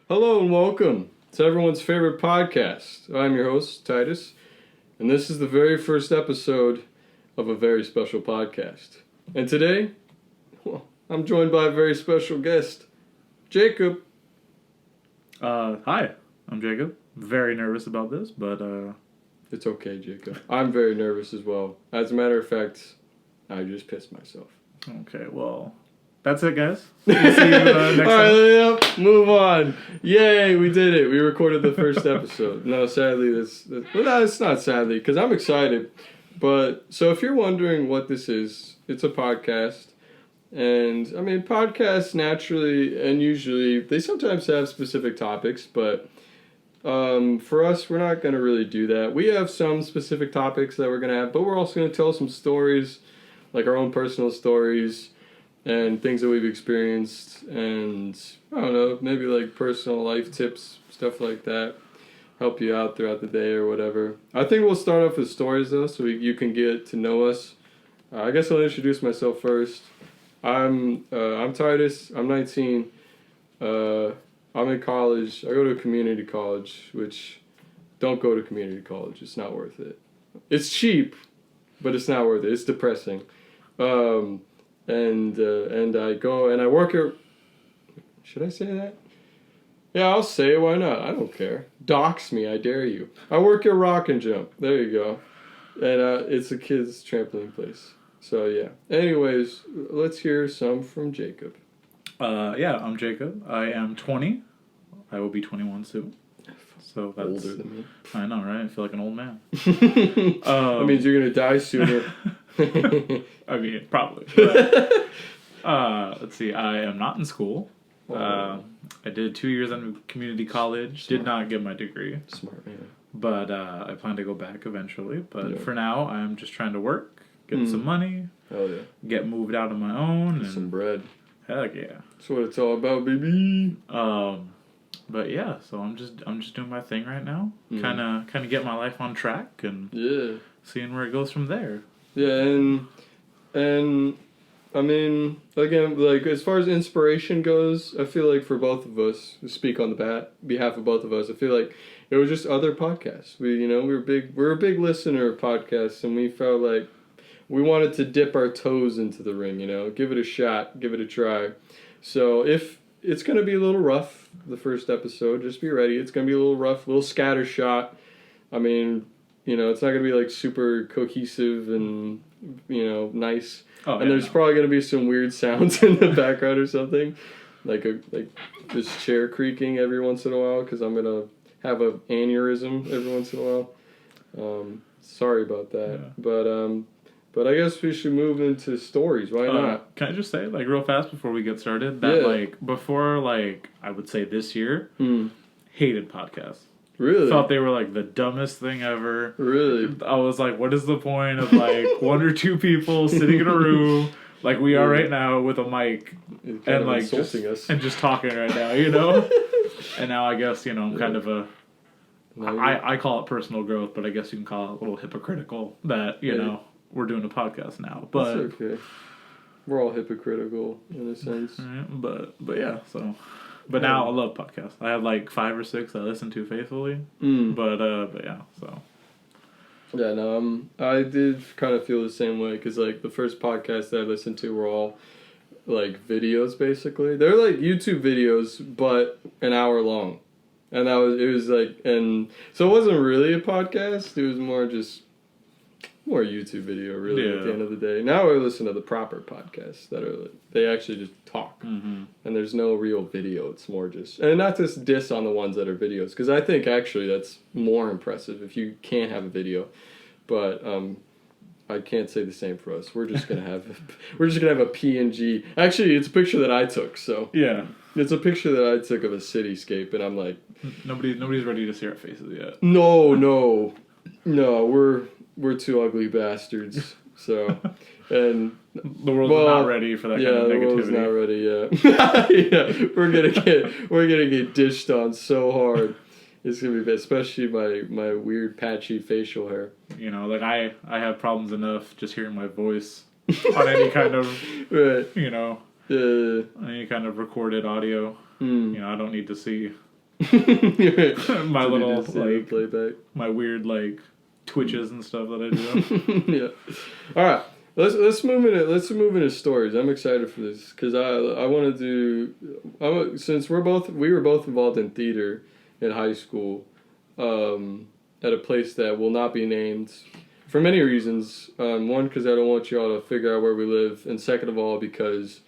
Hello and welcome to everyone's favorite podcast. I'm your host, Titus, and this is the very first episode of a very special podcast. And today, I'm joined by a very special guest, Jacob. Hi, I'm Jacob. Very nervous about this, but It's okay, Jacob. I'm very nervous as well. As a matter of fact, I just pissed myself. okay, well, that's it, guys. We'll see you next time. Alright, yep, move on. Yay, we did it. We recorded the first episode. No, sadly, it's not sadly, because I'm excited. But, so if you're wondering what this is, it's a podcast. And, I mean, podcasts naturally and usually, they sometimes have specific topics, but for us, we're not going to really do that. We have some specific topics that we're going to have, but we're also going to tell some stories, like our own personal stories, and things that we've experienced, and I don't know, maybe like personal life tips, stuff like that, help you out throughout the day or whatever. I think we'll start off with stories though, so you can get to know us. I guess I'll introduce myself first. I'm Titus. I'm 19. I'm in college. I go to a community college, which don't go to community college. It's not worth it. It's cheap, but it's not worth it. It's depressing. And I go and I work at... Should I say that? Yeah, I'll say it. Why not? I don't care. Dox me, I dare you. I work at Rock and Jump. There you go. And it's a kid's trampoline place. So, yeah. Anyways, let's hear some from Jacob. Yeah, I'm Jacob. I am 20. I will be 21 soon. So that's... Older than me. I know, right? I feel like an old man. That means you're going to die sooner. I mean, probably. But, let's see. I am not in school. I did 2 years in community college. Smart. Did not get my degree. Smart man. But I plan to go back eventually. But Yeah. for now, I'm just trying to work, get some money, Hell yeah. get moved out on my own, and Some bread. heck yeah. That's what it's all about, baby. But yeah, so I'm just doing my thing right now. Kind of get my life on track and seeing where it goes from there. Yeah, and I mean, again, like as far as inspiration goes, I feel like for both of us, to speak on the behalf of both of us, I feel like it was just other podcasts. We're a big listener of podcasts, and we felt like we wanted to dip our toes into the ring. Give it a shot, give it a try. So if it's gonna be a little rough, the first episode, just be ready. It's gonna be a little rough, a little scattershot. I mean, it's not gonna be like super cohesive and nice. Oh, And there's probably gonna be some weird sounds in the background or something, like this chair creaking every once in a while because I'm gonna have an aneurysm every once in a while. Sorry about that, Yeah. but I guess we should move into stories. Why not? Can I just say, like, real fast before we get started, that, like, before, like, I would say this year, hated podcasts. Really? Thought they were, like, the dumbest thing ever. Really? I was like, what is the point of, like, one or two people sitting in a room, like we are right now, with a mic, and, like, insulting us. and just talking right now, And now I guess, I'm kind of I call it personal growth, but I guess you can call it a little hypocritical that, we're doing a podcast now. But That's okay. We're all hypocritical in a sense. But yeah, so. But now I love podcasts. I have like 5 or 6 I listen to faithfully. But yeah, so. Yeah, no, I did kind of feel the same way because like the first podcast that I listened to were all like videos basically. They're like YouTube videos, but an hour long, and it was like, and so it wasn't really a podcast. It was more YouTube video really at the end of the day. Now I listen to the proper podcasts that are they actually just talk, and there's no real video. It's more just, and not just diss on the ones that are videos, because I think actually that's more impressive if you can't have a video, but I can't say the same for us. We're just gonna have a PNG. Actually, it's a picture that I took. So yeah, it's a picture that I took of a cityscape, and I'm like, nobody's ready to see our faces yet. No, we're two ugly bastards. So, and the world's not ready for that kind of negativity. The world's not ready yet. Yeah, we're gonna get dished on so hard. It's gonna be bad, especially my weird patchy facial hair. Like I have problems enough just hearing my voice on any kind of right. any kind of recorded audio. I don't need to see My little like playback. My weird like twitches and stuff that I do. Yeah. All right. Let's move into stories. I'm excited for this because I want to do. Since we were both involved in theater in high school, at a place that will not be named for many reasons. One, because I don't want you all to figure out where we live, and second of all, because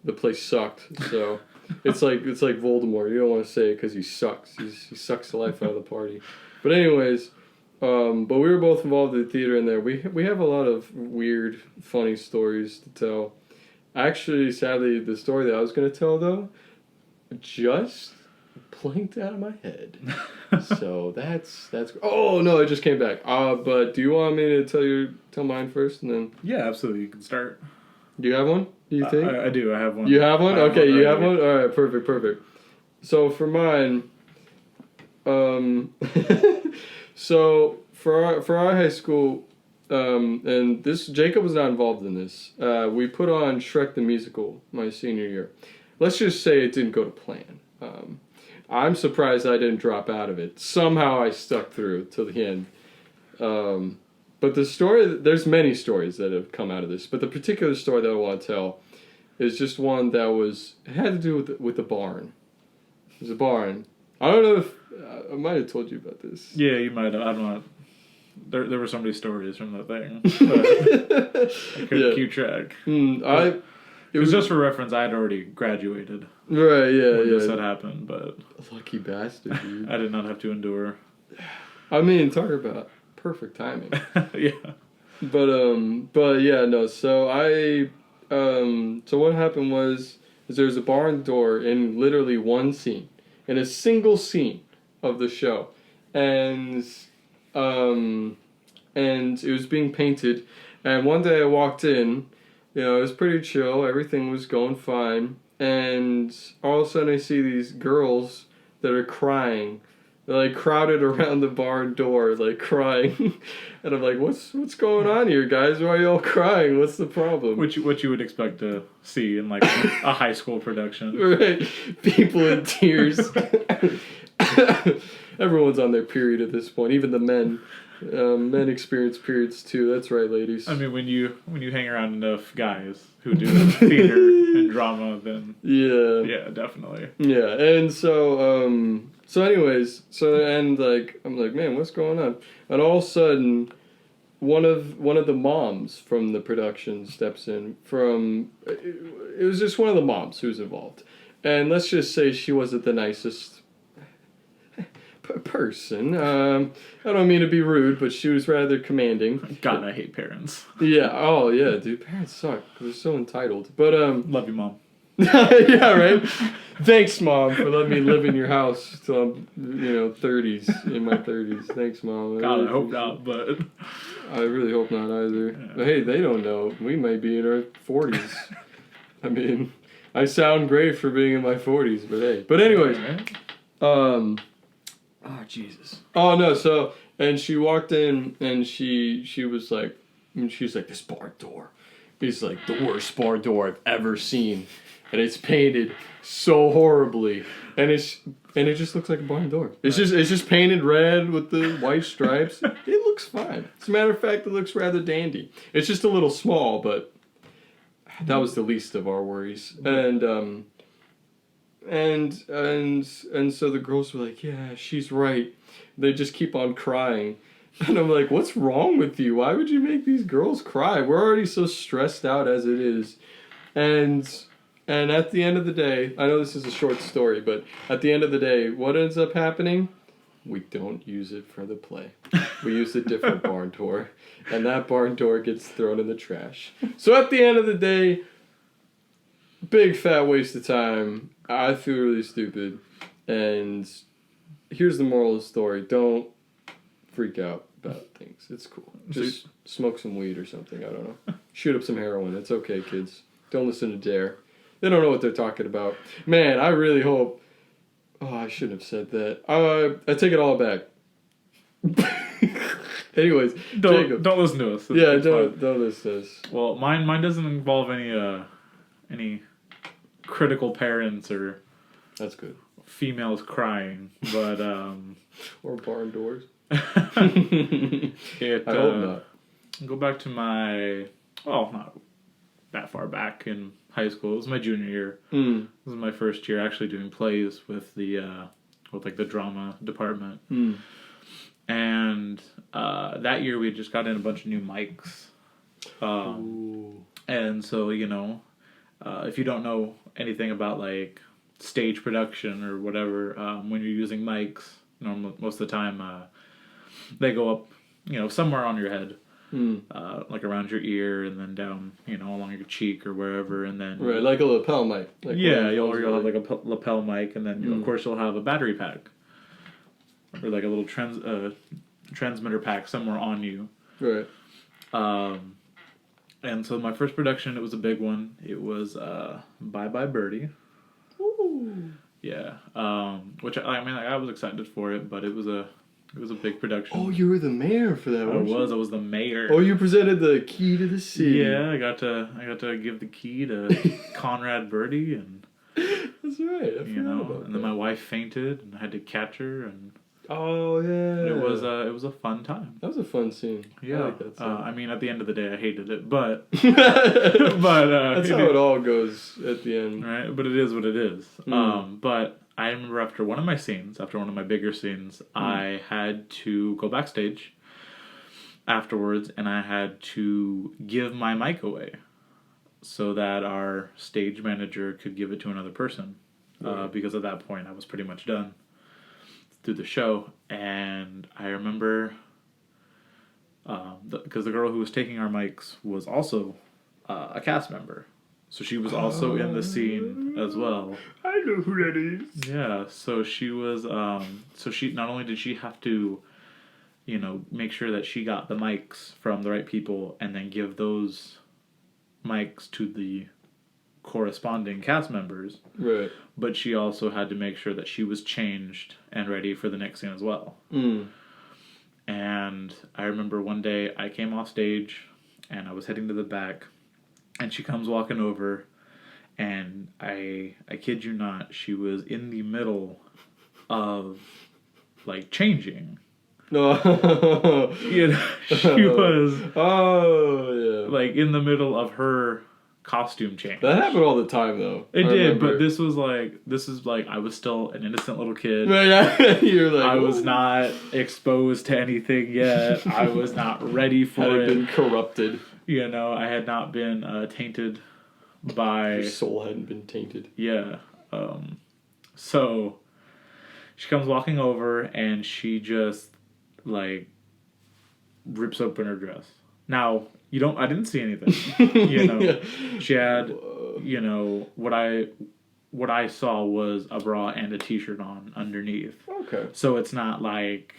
the place sucked. So it's like Voldemort. You don't want to say it because he sucks. He sucks the life out of the party. But anyways. But we were both involved in the theater in there. We have a lot of weird, funny stories to tell. Actually, sadly, the story that I was going to tell, though, just blanked out of my head. So that's... Oh, no, it just came back. But do you want me to tell mine first? And then? Yeah, absolutely. You can start. Do you have one, do you think? I do. I have one. You have one? Okay, you have one? All right, perfect. So for mine... So for our high school, and this Jacob was not involved in this. We put on Shrek the Musical my senior year. Let's just say it didn't go to plan. I'm surprised I didn't drop out of it. Somehow I stuck through till the end. But the story, there's many stories that have come out of this, but the particular story that I want to tell is just one that had to do with the barn. There's a barn. I don't know if I might have told you about this. Yeah, you might have. I don't know. There were so many stories from that thing. But I couldn't keep track. It was just for reference. I had already graduated. Right, yeah, when this had happened, but... Lucky bastard, dude. I did not have to endure. I mean, talk about perfect timing. Yeah. But yeah, no, so so what happened is there was a barn door in literally one scene. In a single scene of the show, and it was being painted, and one day I walked in, it was pretty chill, everything was going fine, and all of a sudden I see these girls that are crying. They're like crowded around the barn door, like crying, and I'm like, "What's going on here, guys? Why are you all crying? What's the problem?" What you would expect to see in like a high school production, right? People in tears. Everyone's on their period at this point. Even the men. Men experience periods too. That's right, ladies. I mean, when you hang around enough guys who do theater and drama, then yeah, definitely. Yeah, and so anyways, and like I'm like, man, what's going on? And all of a sudden, one of the moms from the production steps in. It was just one of the moms who was involved, and let's just say she wasn't the nicest person. I don't mean to be rude, but she was rather commanding. God, I hate parents. Yeah. Oh, yeah, dude. Parents suck. They're so entitled. But love you, Mom. Yeah, right. Thanks, Mom, for letting me live in your house till I'm, 30s, in my 30s. Thanks, Mom. God, I hope not, but I really hope not either. Yeah. But hey, they don't know. We might be in our 40s. I mean, I sound great for being in my 40s, but hey. But anyways, oh Jesus. Oh no. So and she walked in and she was like, this barn door is like the worst barn door I've ever seen. And it's painted so horribly, and it just looks like a barn door. It's just painted red with the white stripes. It looks fine. As a matter of fact, it looks rather dandy. It's just a little small, but that was the least of our worries. And so the girls were like, yeah, she's right. They just keep on crying. And I'm like, what's wrong with you? Why would you make these girls cry? We're already so stressed out as it is. And at the end of the day, I know this is a short story, but at the end of the day, what ends up happening? We don't use it for the play. We use a different barn door, and that barn door gets thrown in the trash. So at the end of the day, big fat waste of time. I feel really stupid. And here's the moral of the story. Don't freak out about things. It's cool. Just smoke some weed or something. I don't know. Shoot up some heroin. It's okay, kids. Don't listen to Dare. They don't know what they're talking about. Man, I really hope... Oh, I shouldn't have said that. I take it all back. Anyways, Jacob. Don't listen to us. Don't listen to us. Well, mine doesn't involve any critical parents or... That's good. females crying, but or barn doors. I hope not. Go back to not that far back in high school. It was my junior year. This was my first year actually doing plays with the drama department. And that year we just got in a bunch of new mics. And so, if you don't know anything about like stage production or whatever, when you're using mics, most of the time they go up, somewhere on your head. Like around your ear and then down, along your cheek or wherever, and then right, like a lapel mic. Like you'll have like a lapel mic, and then of course you'll have a battery pack or like a little transmitter pack somewhere on you. Right. And so my first production, it was a big one. It was Bye Bye Birdie. Ooh. Yeah. Which I was excited for it, but it was a big production. Oh, you were the mayor for that, weren't you? I was the mayor. Oh, you presented the key to the city. Yeah, I got to give the key to Conrad Birdie, and that's right. I forgot about and then my wife fainted, and I had to catch her, and oh yeah, it was a fun time. That was a fun scene. Yeah, I like that scene. At the end of the day, I hated it, but that's how it all goes at the end, right? But it is what it is. But I remember after one of my bigger scenes, I had to go backstage afterwards, and I had to give my mic away so that our stage manager could give it to another person. Because at that point, I was pretty much done through the show. And I remember, because the girl who was taking our mics was also a cast member. So she was also in the scene as well. I know who that is. Yeah, so she was, she not only did she have to, make sure that she got the mics from the right people and then give those mics to the corresponding cast members. Right. But she also had to make sure that she was changed and ready for the next scene as well. And I remember one day I came off stage and I was heading to the back. And she comes walking over, and I kid you not, she was in the middle of, like, changing. No. She was, yeah. like, in the middle of her costume change. That happened all the time, though. It did, but this is like, I was still an innocent little kid. Yeah, you're like, I was not exposed to anything yet. I was not ready for it. Had been corrupted. I had not been tainted by... Your soul hadn't been tainted. Yeah. So, she comes walking over, and she just, like, rips open her dress. Now, I didn't see anything. She had, what I saw was a bra and a t-shirt on underneath. Okay. So it's not like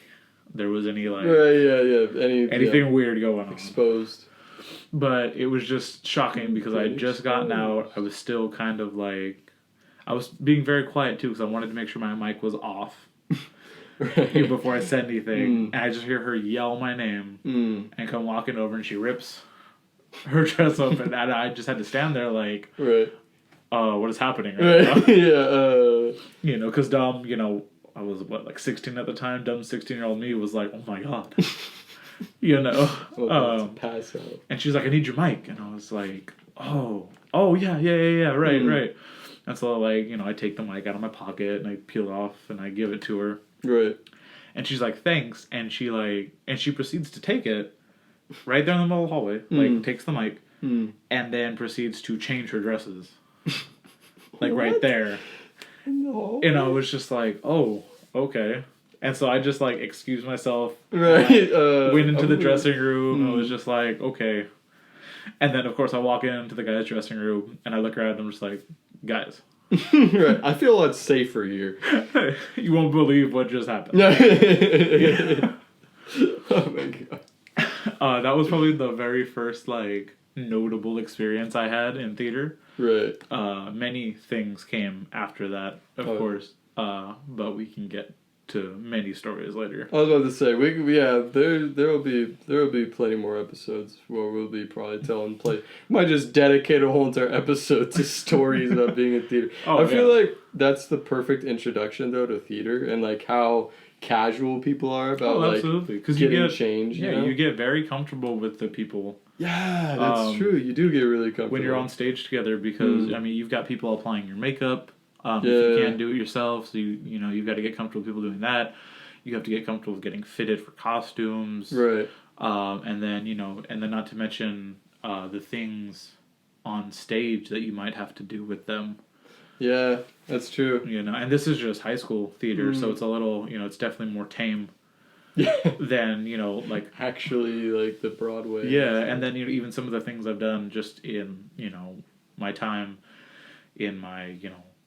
there was any, like... Anything weird going on. Exposed. But it was just shocking because I had just gotten out. I was still kind of like... I was being very quiet, too, because I wanted to make sure my mic was off before I said anything. And I just hear her yell my name and come walking over, and she rips her dress open. And I just had to stand there like... Right. What is happening right now? Yeah. Because dumb, I was, 16 at the time? Dumb 16-year-old me was like, oh, my God. Pass out. And she's like, I need your mic. And I was like, oh, yeah, right. And so, I take the mic out of my pocket, and I peel it off, and I give it to her. Right. And she's like, thanks. And she proceeds to take it right there in the middle of the hallway, takes the mic, and then proceeds to change her dresses. Right there. No. And I was just like, oh, okay. And so I just, excused myself. Right. Went into the dressing room. And I was just like, okay. And then, of course, I walk into the guy's dressing room. And I look around and I'm just like, guys. Right. I feel a lot safer here. You won't believe what just happened. Oh, my God. That was probably the very first, notable experience I had in theater. Right. Many things came after that, of course. But we can get to many stories later. I was about to say there will be plenty more episodes where we'll be probably telling might just dedicate a whole entire episode to stories about being in theater. I feel like that's the perfect introduction though to theater and like how casual people are about absolutely. Because you get change. Yeah, you get very comfortable with the people. Yeah, that's true. You do get really comfortable when you're on stage together because I mean you've got people applying your makeup. If you can't do it yourself, so you've got to get comfortable with people doing that. You have to get comfortable with getting fitted for costumes, right? And then not to mention the things on stage that you might have to do with them. Yeah, that's true. And this is just high school theater, so it's a little, it's definitely more tame. Than like actually like the Broadway. Yeah, and then even some of the things I've done just in my time in my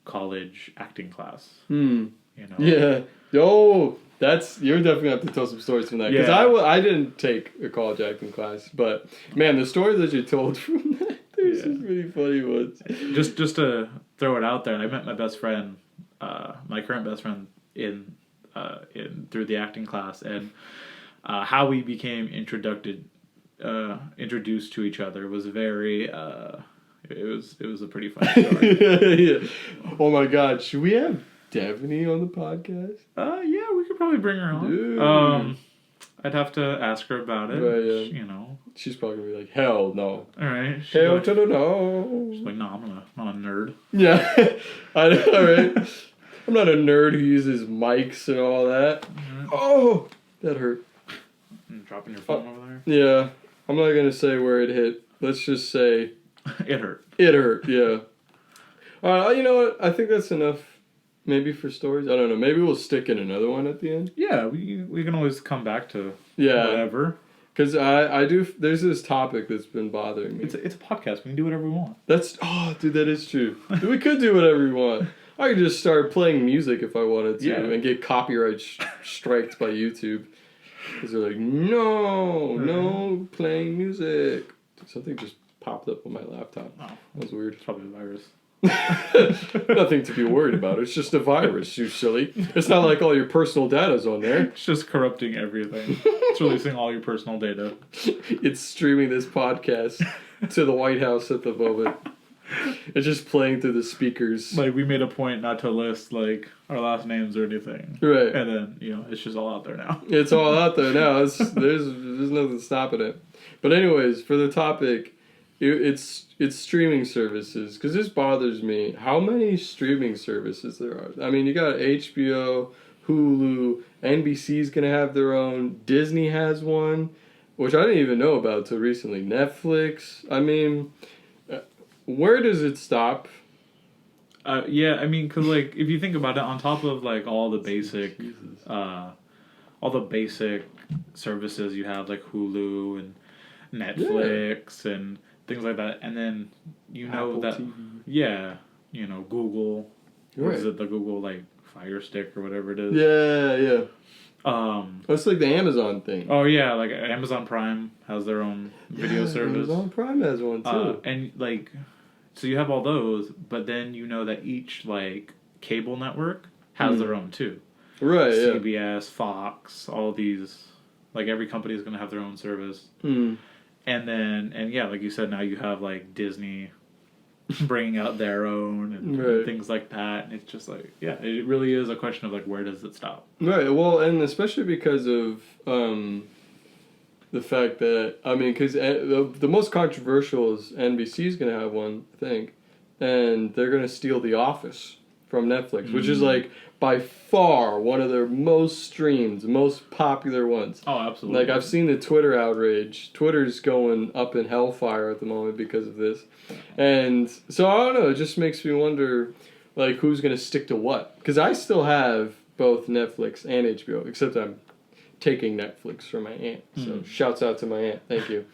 college acting class. Yeah. Oh, you're definitely gonna have to tell some stories from that because I didn't take a college acting class, but man, the stories that you told from that, there's some really funny ones. Just to throw it out there, I met my best friend, my current best friend in through the acting class, and how we became introduced to each other was very it was a pretty funny story. Yeah. Oh my God, should we have Devaney on the podcast? Yeah, we could probably bring her on. Dude. I'd have to ask her about it. Right, yeah. She's probably gonna be like, hell no. All right. Hell to the no. She's like, no, I'm not a nerd. Yeah, I know, right? I'm not a nerd who uses mics and all that. Mm-hmm. Oh, that hurt. Dropping your phone over there? Yeah. I'm not going to say where it hit. Let's just say... It hurt. It hurt, yeah. Alright, you know what? I think that's enough maybe for stories. I don't know. Maybe we'll stick in another one at the end. Yeah, we can always come back to whatever. Because I do... There's this topic that's been bothering me. It's a podcast. We can do whatever we want. Oh, dude, that is true. We could do whatever we want. I could just start playing music if I wanted to and get copyright striked by YouTube. Because they're like, no playing music. Something just popped up on my laptop. Oh, that was weird. It's probably a virus. Nothing to be worried about. It's just a virus, you silly. It's not like all your personal data's on there. It's just corrupting everything. It's releasing all your personal data. It's streaming this podcast to the White House at the moment. It's just playing through the speakers. Like, we made a point not to list, like, our last names or anything. Right. And then, it's just all out there now. It's all out there now. There's nothing stopping it. But anyways, for the topic, it's streaming services. Because this bothers me. How many streaming services there are? I mean, you got HBO, Hulu, NBC's going to have their own. Disney has one, which I didn't even know about until recently. Netflix. I mean... Where does it stop? Yeah, I mean, because, like, if you think about it, on top of, like, all the basic services you have, like Hulu and Netflix and things like that, and then, Apple that... TV. Yeah, Google. Or Right. is it the Google, like, Fire Stick or whatever it is? Yeah. It's like the Amazon thing. Oh, yeah, like, Amazon Prime has their own video service. Amazon Prime has one, too. And, like... So you have all those, but then that each, like, cable network has their own, too. Right, CBS, Fox, all these, like, every company is going to have their own service. And then, like you said, now you have, like, Disney bringing out their own and things like that. And it's just, like, it really is a question of, like, where does it stop? Right, well, and especially because of... the fact that, I mean, because the most controversial is NBC's going to have one, I think, and they're going to steal The Office from Netflix, which is, like, by far one of their most streamed, most popular ones. Oh, absolutely. Like, I've seen the Twitter outrage. Twitter's going up in hellfire at the moment because of this. And so, I don't know, it just makes me wonder, like, who's going to stick to what? Because I still have both Netflix and HBO, except I'm taking Netflix from my aunt. So shouts out to my aunt. Thank you.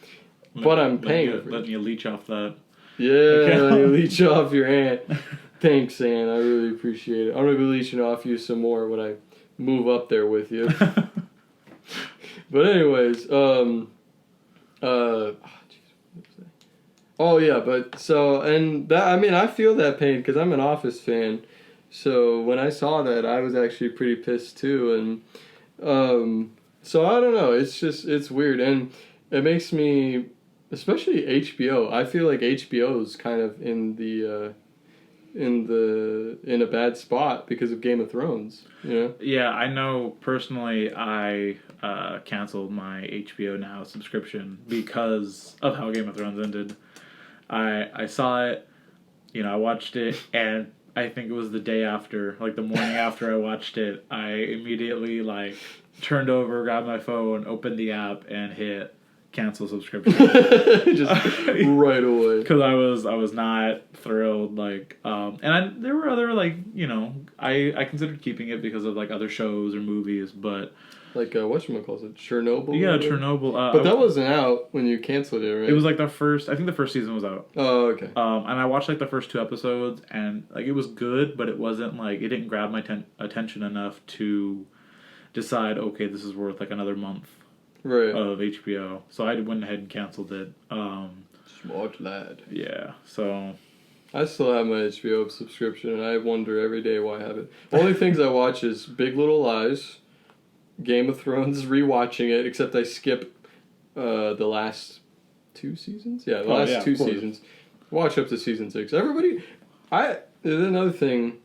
But I'm paying for it. Letting you leech off that. Yeah, letting you leech off your aunt. Thanks, Aunt. I really appreciate it. I'm going to be leeching off you some more when I move up there with you. But anyways, oh yeah, but so, and that, I mean, I feel that pain because I'm an Office fan. So when I saw that, I was actually pretty pissed too. And so I don't know, it's weird, and it makes me, especially HBO, I feel like HBO is kind of in the in a bad spot because of Game of Thrones. You know? Yeah, I know personally. I canceled my HBO Now subscription because of how Game of Thrones ended. I saw it, I watched it, and I think it was the day after, like the morning after I watched it, I immediately like turned over, grabbed my phone, opened the app, and hit cancel subscription. Just right away. Because I was not thrilled. There were other I considered keeping it because of like other shows or movies, but like whatchamacallit, Chernobyl. Yeah, Chernobyl. But that wasn't out when you canceled it, right? It was like I think the first season was out. Oh, okay. And I watched like the first 2 episodes, and like it was good, but it wasn't like it didn't grab my attention enough to decide, okay, this is worth like another month of HBO. So I went ahead and canceled it. Smart lad. Yeah. So I still have my HBO subscription, and I wonder every day why I have it. Only things I watch is Big Little Lies, Game of Thrones, rewatching it, except I skip the last 2 seasons. Yeah, the last 2 seasons. Watch up to season 6. There's another thing.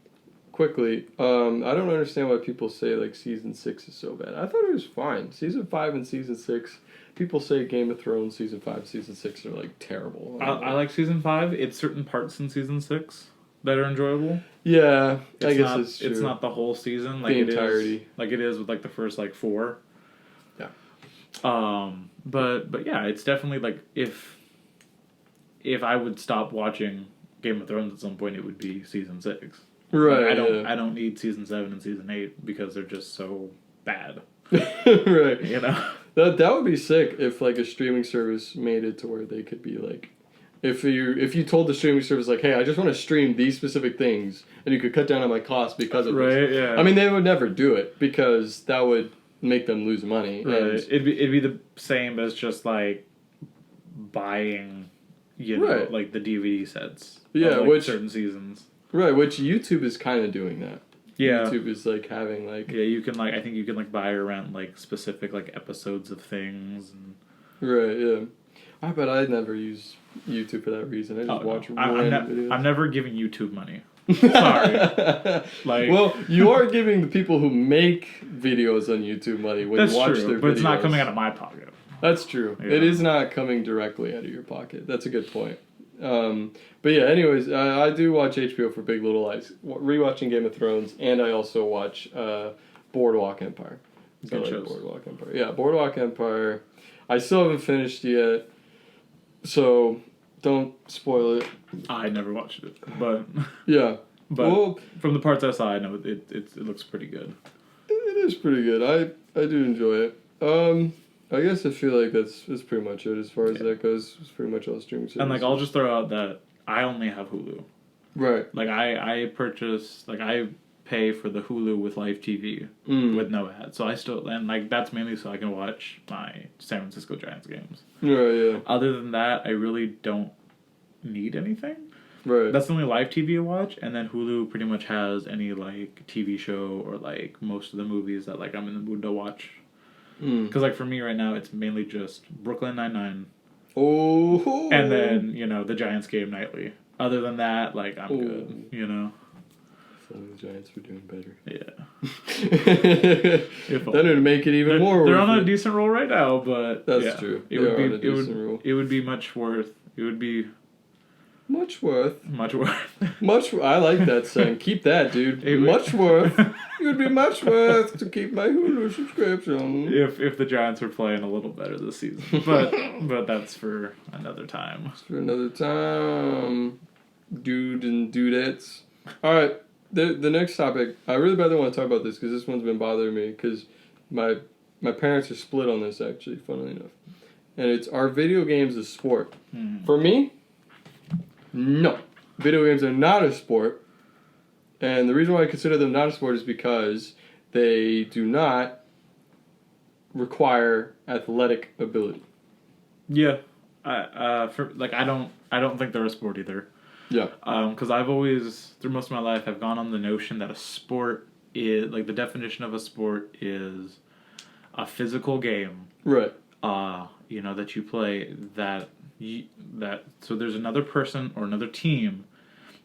Quickly, I don't understand why people say like season 6 is so bad. I thought it was fine. Season 5 and season 6. People say Game of Thrones season 5, season 6 are like terrible. I like season 5. It's certain parts in season 6 that are enjoyable. Yeah, I guess it's true. It's not the whole season, like the entirety, like it is with like the first like 4. Yeah. But yeah, it's definitely like if I would stop watching Game of Thrones at some point, it would be season 6. Right. Like, I don't need season 7 and season 8 because they're just so bad. Right. You know. That would be sick if like a streaming service made it to where they could be like, if you told the streaming service like, hey, I just want to stream these specific things, and you could cut down on my costs because of this. Right. Yeah. I mean, they would never do it because that would make them lose money. Right. And It'd be the same as just like buying, like the DVD sets. Yeah, of, like, which certain seasons. Right, which YouTube is kind of doing that. Yeah. YouTube is like having like you can like I think you can like buy or rent like specific like episodes of things and right, yeah. I bet I'd never use YouTube for that reason. I just watch random videos. I'm never giving YouTube money. Sorry. Well, you are giving the people who make videos on YouTube money when you watch their videos. But it's not coming out of my pocket. That's true. Yeah. It is not coming directly out of your pocket. That's a good point. But yeah, anyways, I do watch HBO for Big Little Lies, rewatching Game of Thrones, and I also watch Boardwalk Empire. Good shows. Boardwalk Empire. Yeah, Boardwalk Empire. I still haven't finished yet, so don't spoil it. I never watched it, but yeah. But from the parts I saw, I know it looks pretty good. It is pretty good. I do enjoy it. I guess I feel like that's pretty much it as far as that goes. It's pretty much all streaming services. And like I'll just throw out that I only have Hulu. Right. Like I pay for the Hulu with live TV with no ads. So I still and like that's mainly so I can watch my San Francisco Giants games. Right, yeah. Other than that, I really don't need anything. Right. That's the only live TV I watch, and then Hulu pretty much has any like TV show or like most of the movies that like I'm in the mood to watch. Because like for me right now, it's mainly just Brooklyn Nine-Nine. Oh. And then the Giants game nightly. Other than that, like I'm good. If only the Giants were doing better. Yeah. Then it'd make it even more. They're on a decent roll right now, but that's true. It would be much worth. It would be. Much worth. Much worth. I like that saying. Keep that, dude. Much worth. It would be much worth to keep my Hulu subscription. If the Giants were playing a little better this season, but that's for another time. It's for another time, dude and dudettes. All right, the next topic. I really badly want to talk about this because this one's been bothering me because my parents are split on this actually. Funnily enough, and it's are video games a sport? For me. No. Video games are not a sport. And the reason why I consider them not a sport is because they do not require athletic ability. Yeah. I don't think they're a sport either. Yeah. Because I've always, through most of my life, I've gone on the notion that a sport is, like the definition of a sport is a physical game. Right. That you play so there's another person or another team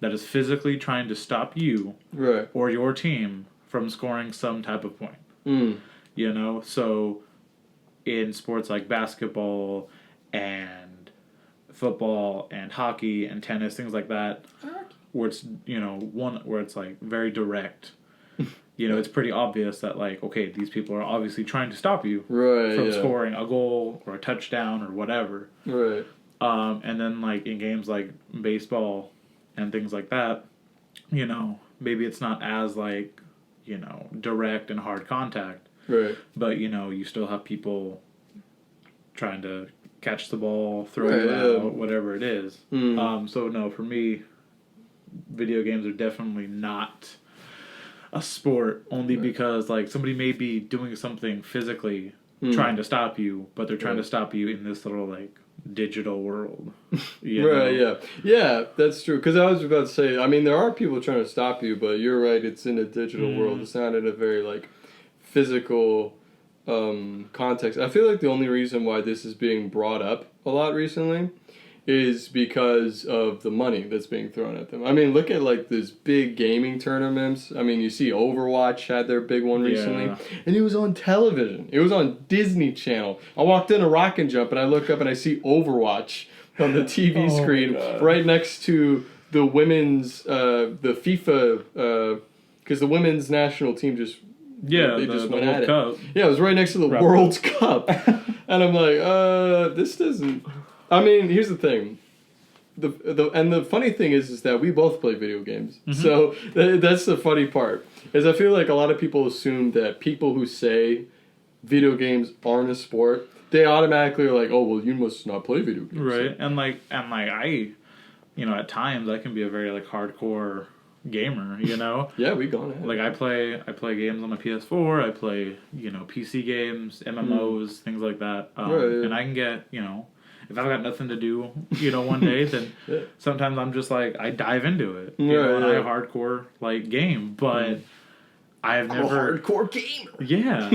that is physically trying to stop you Right. or your team from scoring some type of point. Mm. You know, so in sports like basketball and football and hockey and tennis, things like that, where it's, you know, where it's like very direct. You know, it's pretty obvious that, like, okay, these people are obviously trying to stop you from scoring a goal or a touchdown or whatever. Right. And then, like, in games like baseball and things like that, you know, maybe it's not as, like, you know, direct and hard contact. Right. But, you know, you still have people trying to catch the ball, throw it out, whatever it is. So, no, for me, video games are definitely not a sport, only because, like, somebody may be doing something physically trying to stop you, but they're trying to stop you in this little, like, digital world. You know? Yeah. Yeah, that's true. Because I was about to say, I mean, there are people trying to stop you, but you're right, it's in a digital world. It's not in a very, like, physical context. I feel like the only reason why this is being brought up a lot recently is because of the money that's being thrown at them. I mean, look at, like, these big gaming tournaments. I mean, you see Overwatch had their big one recently, and it was on television. It was on Disney Channel. I walked into Rock and Jump, and I look up and I see Overwatch on the TV screen right next to the women's, the FIFA, because the women's national team just they just went at Cup. it. Yeah, it was right next to the World's Cup, and I'm like, this doesn't. I mean, here's the thing. The funny thing is that we both play video games. So that's the funny part. Is I feel like a lot of people assume that people who say video games aren't a sport, they automatically are like, oh, well, you must not play video games. Right. And I, you know, at times I can be a very, like, hardcore gamer, you know? Yeah, we gone ahead. Like, I play games on my PS4, I play, you know, PC games, MMOs, things like that. And I can get, you know, if I've got nothing to do, you know, one day, then sometimes I'm just like, I dive into it. You know, and I hardcore, like, game, but I've never... a hardcore gamer! Yeah.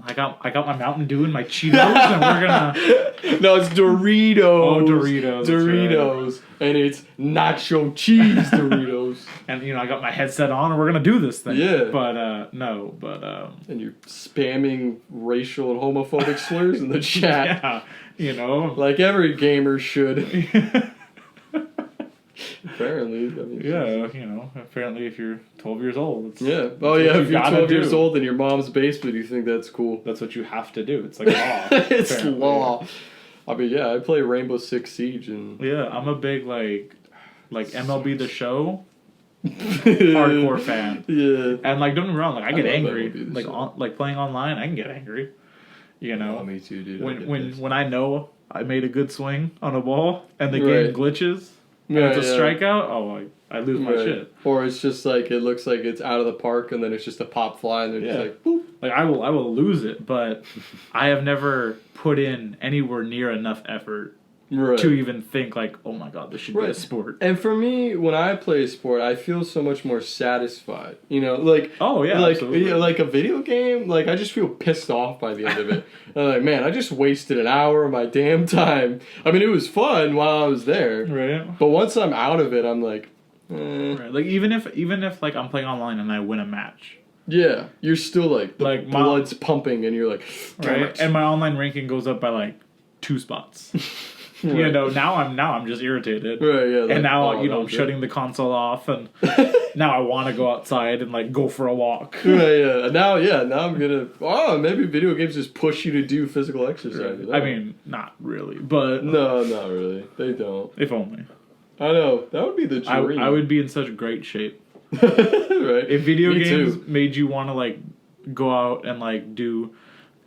I got my Mountain Dew and my Cheetos, and we're gonna... No, it's Doritos. Oh, Doritos. Doritos. Right. And it's nacho cheese Doritos. And, you know, I got my headset on, and we're gonna do this thing. Yeah. But, And you're spamming racial and homophobic slurs in the chat. Yeah, you know. Like every gamer should. Apparently. I mean, you know, apparently if you're 12 years old. It's, if you're 12 years old in your mom's basement, you think that's cool. That's what you have to do. It's like law. It's apparently. law. I mean, I play Rainbow Six Siege and... Yeah, I'm a big, like MLB The Show hardcore fan. Yeah. And, like, don't get me wrong, like, I get angry. Like, playing online, I can get angry. You know? Oh, me too, dude. When I know I made a good swing on a ball and the game glitches and it's a strikeout, I lose my shit. Or it's just like, it looks like it's out of the park and then it's just a pop fly and they're just like, boop. Like, I will lose it, but I have never put in anywhere near enough effort to even think, like, oh my god, this should be a sport. And for me, when I play a sport, I feel so much more satisfied. You know, like... Oh, yeah, like, absolutely. Like a video game, like, I just feel pissed off by the end of it. I'm like, man, I just wasted an hour of my damn time. I mean, it was fun while I was there. Right. But once I'm out of it, I'm like... Right. Like, even if like, I'm playing online and I win a match... Yeah, you're still like, the blood's pumping and you're like... Right, and my online ranking goes up by, like, 2 spots. You know, now I'm just irritated. Right, yeah. Like, and now, you know, I'm shutting the console off, and now I want to go outside and, like, go for a walk. Right, yeah. Now I'm gonna... maybe video games just push you to do physical exercise. Right. I mean, not really, but... No, not really. They don't. If only. I know. That would be the dream. I would be in such great shape. Right. If video games made you want to, like, go out and, like, do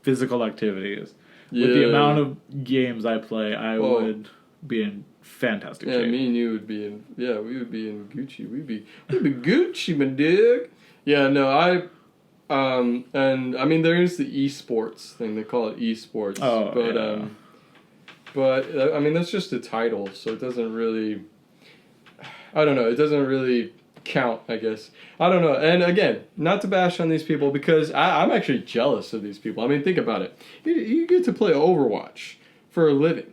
physical activities... With the amount of games I play, I would be in fantastic shape. Yeah, me and you would be in... Yeah, we would be in Gucci. We'd be Gucci, my dude. Yeah, no, and, I mean, there is the esports thing. They call it esports. Oh, But, I mean, that's just a title, so it doesn't really... I don't know. It doesn't really count, I guess. I don't know. And again, not to bash on these people, because I'm actually jealous of these people. I mean, think about it. You get to play Overwatch for a living,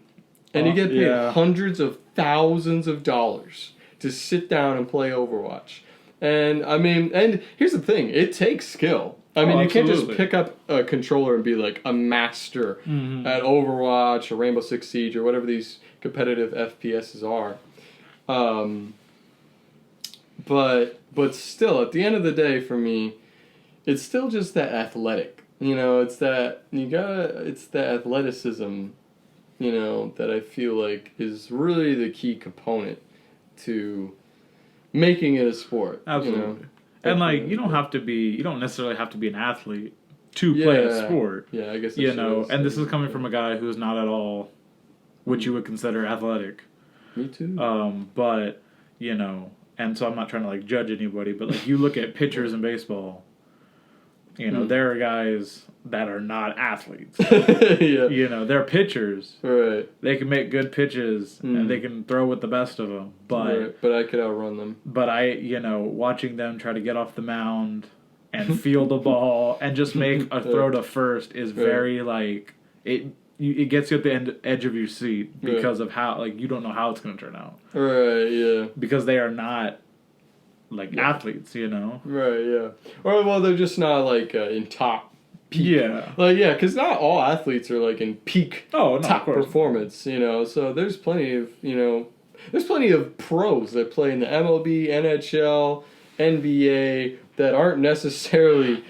and you get paid hundreds of thousands of dollars to sit down and play Overwatch. And I mean, and here's the thing, it takes skill. I mean, you can't just pick up a controller and be like a master at Overwatch or Rainbow Six Siege or whatever these competitive FPSs are. But still, at the end of the day, for me, it's still just that athletic. You know, it's that athleticism, you know, that I feel like is really the key component to making it a sport. Absolutely. You know? And like you don't necessarily have to be an athlete to play a sport. Yeah, I guess you know, and this is coming from a guy who's not at all what you would consider athletic. Me too. But, you know, and so I'm not trying to like judge anybody, but like you look at pitchers in baseball, you know, there are guys that are not athletes. Yeah. You know, they're pitchers. Right. They can make good pitches and they can throw with the best of them. But I could outrun them. But you know, watching them try to get off the mound and field a ball and just make a throw to first is very like it gets you at the edge of your seat because of how like you don't know how it's going to turn out. Right. Yeah. Because they are not like athletes, you know. Right. Yeah. Or well, they're just not like in top. Peak. Yeah. Like, yeah, because not all athletes are, like, in peak top of performance, you know. So there's plenty of, you know, there's plenty of pros that play in the MLB, NHL, NBA that aren't necessarily,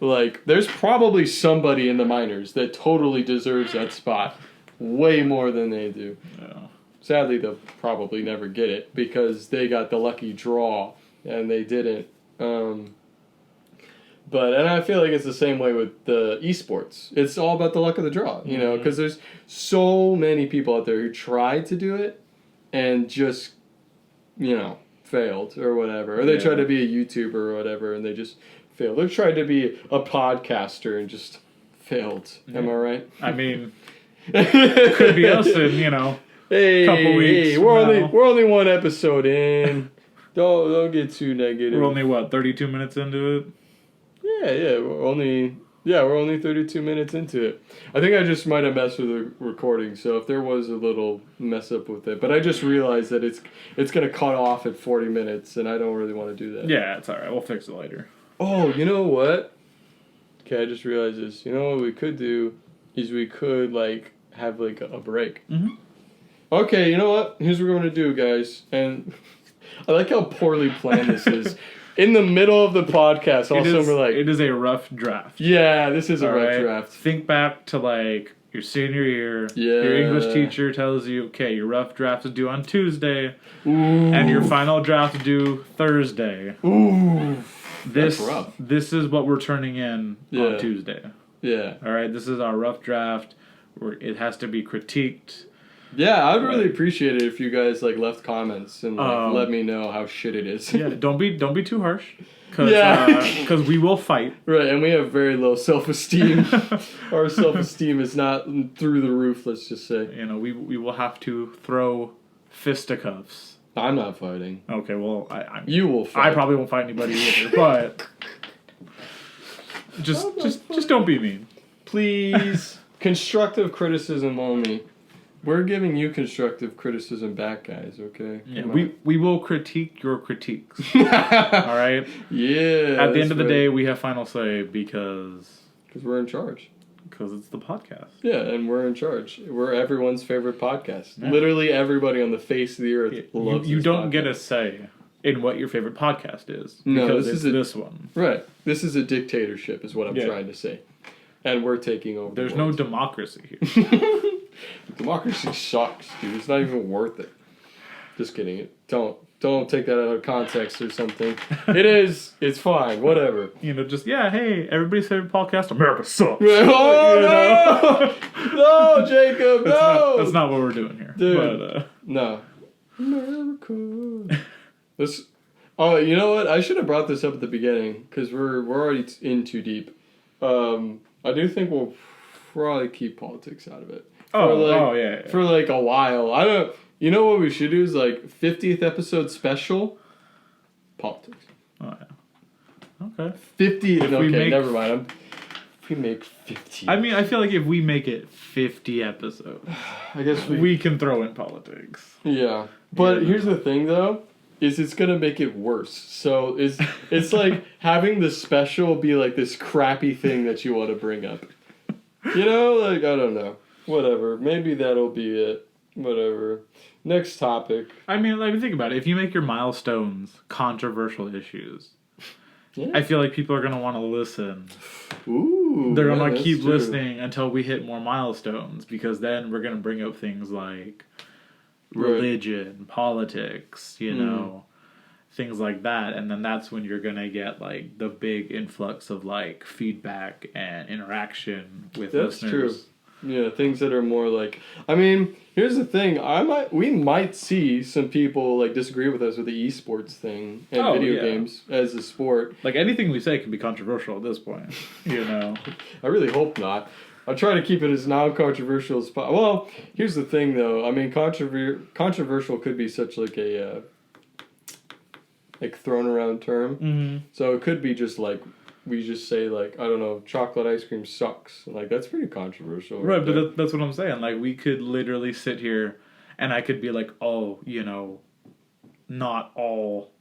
like, there's probably somebody in the minors that totally deserves that spot way more than they do. Yeah. Sadly, they'll probably never get it because they got the lucky draw and they didn't. And I feel like it's the same way with the esports. It's all about the luck of the draw, you know, because there's so many people out there who tried to do it and just, you know, failed or whatever. Or they tried to be a YouTuber or whatever and they just failed. They tried to be a podcaster and just failed. Am I right? I mean, could be us in, you know, a couple weeks. Hey, we're only one episode in. Don't get too negative. We're only, 32 minutes into it? Yeah, we're only 32 minutes into it. I think I just might have messed with the recording, so if there was a little mess up with it, but I just realized that it's gonna cut off at 40 minutes, and I don't really want to do that. Yeah, it's alright. We'll fix it later. Oh, you know what? Okay, I just realized this. You know what we could do is we could like have like a break. Mm-hmm. Okay, you know what? Here's what we're gonna do, guys, and I like how poorly planned this is. In the middle of the podcast, we're like... It is a rough draft. Yeah, this is a rough draft. Think back to, like, your senior year. Yeah. Your English teacher tells you, okay, your rough draft is due on Tuesday. Ooh. And your final draft is due Thursday. Ooh. That's rough. This is what we're turning in on Tuesday. Yeah. All right, this is our rough draft. It has to be critiqued. Yeah, I'd really appreciate it if you guys like left comments and like, let me know how shit it is. Yeah, don't be too harsh, because we will fight. Right, and we have very low self-esteem. Our self-esteem is not through the roof. Let's just say. You know, we will have to throw fisticuffs. I'm not fighting. Okay, well, I you will fight. I probably won't fight anybody either, but just don't be mean, please. Constructive criticism only. We're giving you constructive criticism back, guys, okay? Yeah, we will critique your critiques. All right? Yeah. At the end of the day, we have final say because we're in charge. Because it's the podcast. Yeah, and we're in charge. We're everyone's favorite podcast. Yeah. Literally everybody on the face of the earth loves you this don't podcast. Get a say in what your favorite podcast is. No, because this one. Right. This is a dictatorship is what I'm trying to say. And we're taking over. There's no democracy here. Democracy sucks, dude. It's not even worth it. Just kidding. Don't take that out of context or something. It is. It's fine. Whatever. You know, just hey, everybody's favorite podcast. America sucks. Oh no! No, Jacob. No. That's not what we're doing here. Dude. But, no. America. This. Oh, you know what? I should have brought this up at the beginning because we're already in too deep. I do think we'll probably keep politics out of it. Yeah. For like a while. I don't. You know what we should do is like 50th episode special. Politics. Oh yeah. Okay. 50. Okay, never mind. If we make 50. I mean, I feel like if we make it 50 episodes, I guess we can throw in politics. Yeah, but here's the thing though. is it's gonna make it worse. So it's like having the special be like this crappy thing that you want to bring up. You know, like, I don't know. Whatever. Maybe that'll be it. Whatever. Next topic. I mean, like, think about it. If you make your milestones controversial issues, Yeah. I feel like people are going to want to listen. Ooh. They're going to keep listening until we hit more milestones, because then we're going to bring up things like religion, politics, you know, things like that. And then that's when you're going to get, like, the big influx of, like, feedback and interaction with listeners. That's true. Yeah, things that are more like... I mean, here's the thing. We might see some people, like, disagree with us with the esports thing and video games as a sport. Like, anything we say can be controversial at this point, you know? I really hope not. I'll try to keep it as non-controversial as possible. Well, here's the thing, though. I mean, controversial could be such, like, a... like, thrown around term. Mm-hmm. So it could be just, like... We just say, like, I don't know, chocolate ice cream sucks. Like, that's pretty controversial. Right, but that's what I'm saying. Like, we could literally sit here and I could be like, oh, you know, not all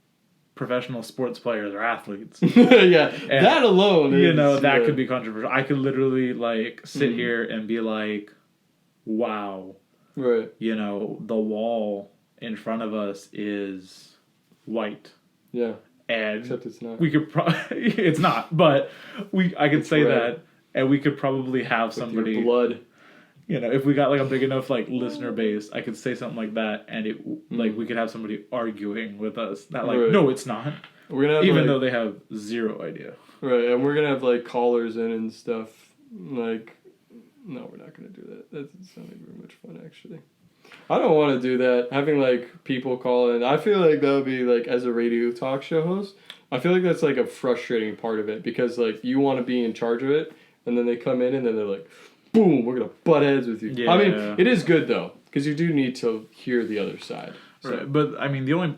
professional sports players are athletes. Yeah, and, that alone you know, that could be controversial. I could literally, like, sit here and be like, wow. Right. You know, the wall in front of us is white. Yeah. And except it's not. We could it's not, but I could say red. That, and we could probably have with somebody your blood. You know, if we got like a big enough like listener base, I could say something like that, and it like we could have somebody arguing with us that like no, it's not. We're gonna have, even though they have zero idea. Right, and we're gonna have like callers in and stuff. Like, no, we're not gonna do that. That doesn't sound like very much fun, actually. I don't want to do that. Having, like, people call in. I feel like that would be, like, as a radio talk show host, I feel like that's, like, a frustrating part of it. Because, like, you want to be in charge of it, and then they come in, and then they're like, boom, we're going to butt heads with you. Yeah. I mean, it is good, though, because you do need to hear the other side. So. Right, but, I mean, the only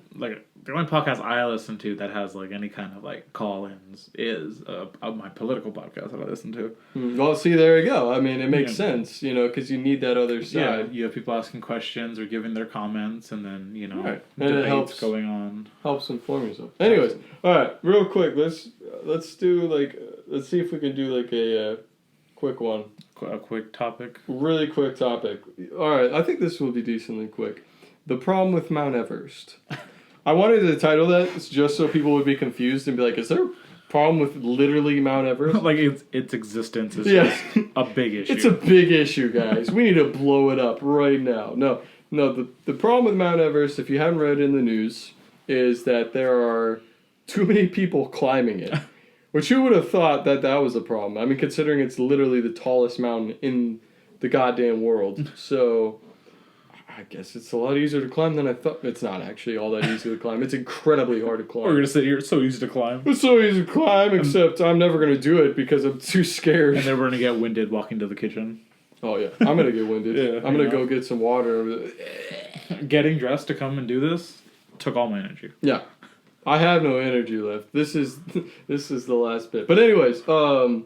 podcast I listen to that has, like, any kind of, like, call-ins is my political podcast that I listen to. Well, see, there you go. I mean, it makes sense, you know, because you need that other side. Yeah, you have people asking questions or giving their comments, and then, you know, debates going on. Helps inform yourself. Anyways, all right, real quick, let's do, like, let's see if we can do, like, a quick one. A quick topic? Really quick topic. All right, I think this will be decently quick. The problem with Mount Everest. I wanted to title that just so people would be confused and be like, is there a problem with literally Mount Everest? Like, its existence is just a big issue. It's a big issue, guys. We need to blow it up right now. No, the problem with Mount Everest, if you haven't read in the news, is that there are too many people climbing it. Which who would have thought that was a problem? I mean, considering it's literally the tallest mountain in the goddamn world. So... I guess it's a lot easier to climb than I thought. It's not actually all that easy to climb. It's incredibly hard to climb. We're going to sit here. It's so easy to climb. It's so easy to climb, except I'm never going to do it because I'm too scared. And then we're going to get winded walking to the kitchen. Oh, yeah. I'm going to get winded. Yeah, I'm going to go get some water. Getting dressed to come and do this took all my energy. Yeah. I have no energy left. This is the last bit. But anyways, and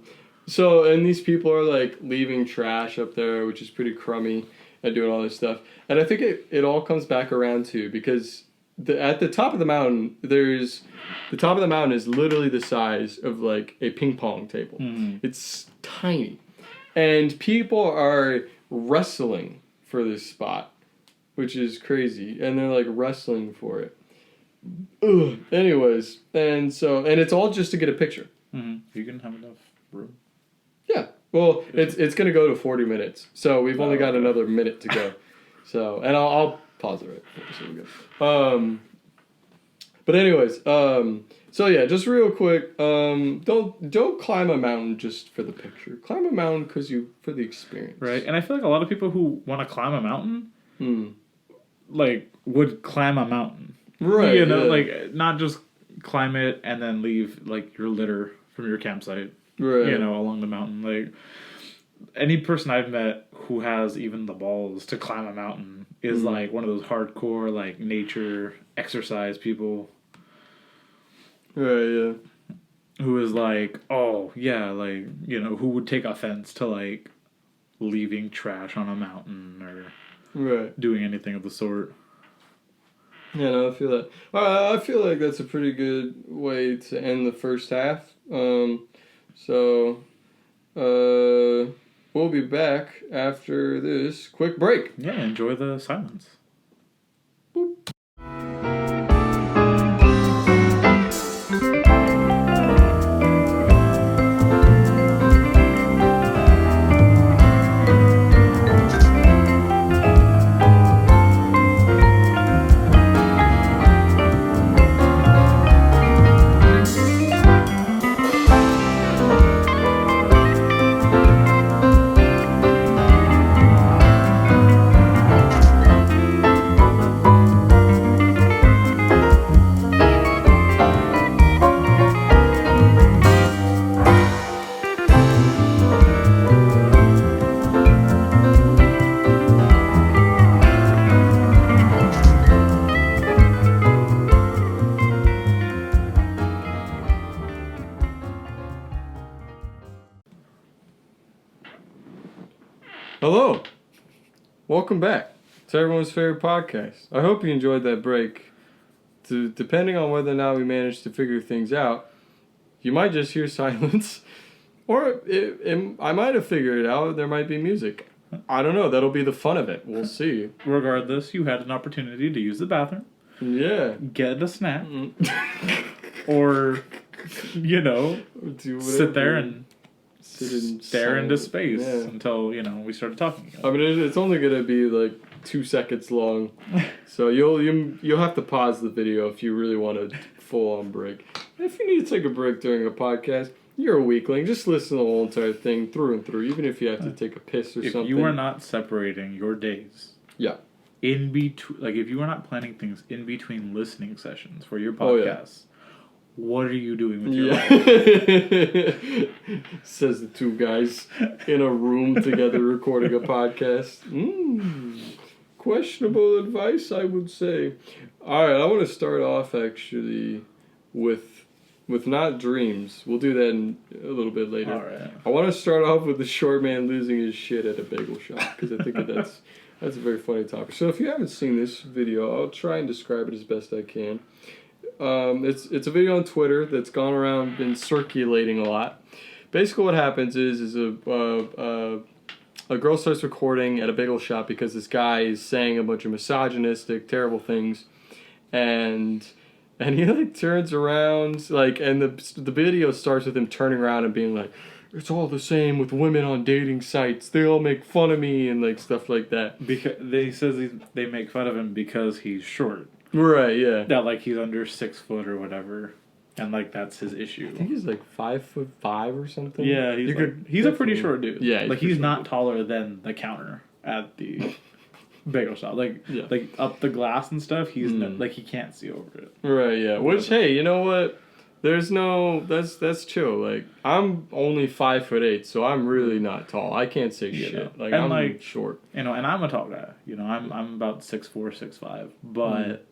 these people are, like, leaving trash up there, which is pretty crummy. And doing all this stuff. And I think it all comes back around to, because at the top of the mountain, the top of the mountain is literally the size of, like, a ping pong table. Mm-hmm. It's tiny. And people are wrestling for this spot, which is crazy. And they're, like, wrestling for it. Ugh. Anyways, and it's all just to get a picture. Mm-hmm. You can have enough room. Yeah. Well, it's going to go to 40 minutes, so we've only got another minute to go. So, and I'll pause it right before we go. But anyways, so yeah, just real quick, don't climb a mountain just for the picture. Climb a mountain for the experience. Right, and I feel like a lot of people who want to climb a mountain, like, would climb a mountain. Right. You know, like, not just climb it and then leave, like, your litter from your campsite. Right. You know, along the mountain. Like, any person I've met who has even the balls to climb a mountain is like one of those hardcore, like, nature exercise people. Right, yeah. Who is like, oh, yeah, like, you know, who would take offense to, like, leaving trash on a mountain or doing anything of the sort. Yeah, no, I feel that. I feel like that's a pretty good way to end the first half. So we'll be back after this quick break. Yeah, enjoy the silence. Boop. Hello. Welcome back to everyone's favorite podcast. I hope you enjoyed that break. Depending on whether or not we managed to figure things out, you might just hear silence, or I might have figured it out. There might be music. I don't know. That'll be the fun of it. We'll see. Regardless, you had an opportunity to use the bathroom, Yeah. get a snack, or, sit there and stare into space until, we started talking again. I mean, it's only going to be like 2 seconds long, so you'll have to pause the video if you really want a full-on break. If you need to take a break during a podcast, you're a weakling. Just listen to the whole entire thing through and through, even if you have to take a piss or something. If you are not separating your days... Yeah. In between, like, if you are not planning things in between listening sessions for your podcasts, what are you doing with your life? Says the two guys in a room together recording a podcast. Questionable advice, I would say. All right, I want to start off actually with not dreams. We'll do that in a little bit later. All right. I want to start off with the short man losing his shit at a bagel shop because I think that's a very funny topic. So if you haven't seen this video, I'll try and describe it as best I can. It's a video on Twitter that's gone around, been circulating a lot. Basically, what happens is a girl starts recording at a bagel shop because this guy is saying a bunch of misogynistic, terrible things, and he like turns around and the video starts with him turning around and being like, "It's all the same with women on dating sites. They all make fun of me," and like stuff like that. Because he says they make fun of him because he's short. Right, yeah. That, like, he's under 6 foot or whatever, and, like, that's his issue. I think he's, like, 5'5" or something. Yeah, he's a pretty short dude. Yeah, he's not taller than the counter at the bagel shop. Like up the glass and stuff, he's he can't see over it. Right, yeah. Which, hey, you know what? There's no... That's chill. Like, I'm only 5'8", so I'm really not tall. I can't say shit. Like, and I'm short. And I'm a tall guy. I'm about 6'4", 6'5". But,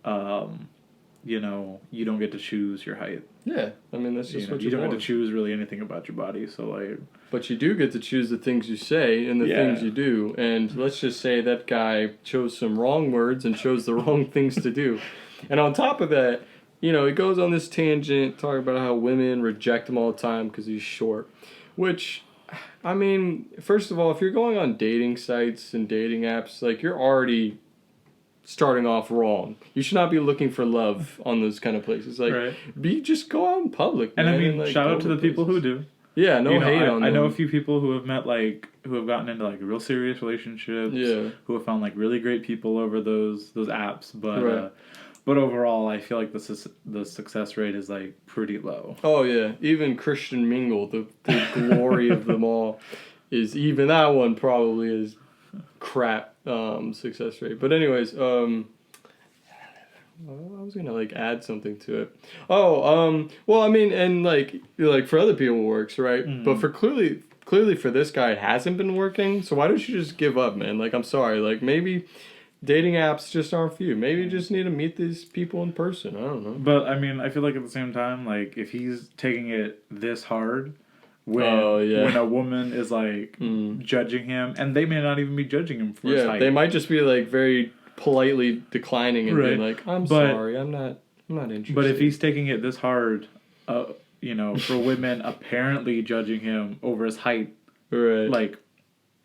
you don't get to choose your height. Yeah. I mean, that's just what you don't get to choose really anything about your body, so, like... But you do get to choose the things you say and the things you do. And let's just say that guy chose some wrong words and chose the wrong things to do. And on top of that... he goes on this tangent talking about how women reject him all the time because he's short. Which, I mean, first of all, if you're going on dating sites and dating apps, like, you're already starting off wrong. You should not be looking for love on those kind of places. Like, just go out in public, man. And I mean, like, shout out to the people who do. Yeah, no hate on them. I know a few people who have met, who have gotten into, real serious relationships. Yeah. Who have found, really great people over those apps, but... Right. But overall, I feel like the success rate is, pretty low. Oh, yeah. Even Christian Mingle, the glory of them all, is even that one probably is crap success rate. But anyways, I was going to, add something to it. Oh, well, I mean, and, for other people it works, right? Mm-hmm. But for clearly for this guy, it hasn't been working. So why don't you just give up, man? I'm sorry. Maybe... dating apps just aren't for you. Maybe you just need to meet these people in person. I don't know. But, I mean, I feel like at the same time, if he's taking it this hard, when a woman is, judging him, and they may not even be judging him for his height. They might just be, very politely declining and being like, I'm sorry, I'm not interested. But if he's taking it this hard, for women apparently judging him over his height, right, like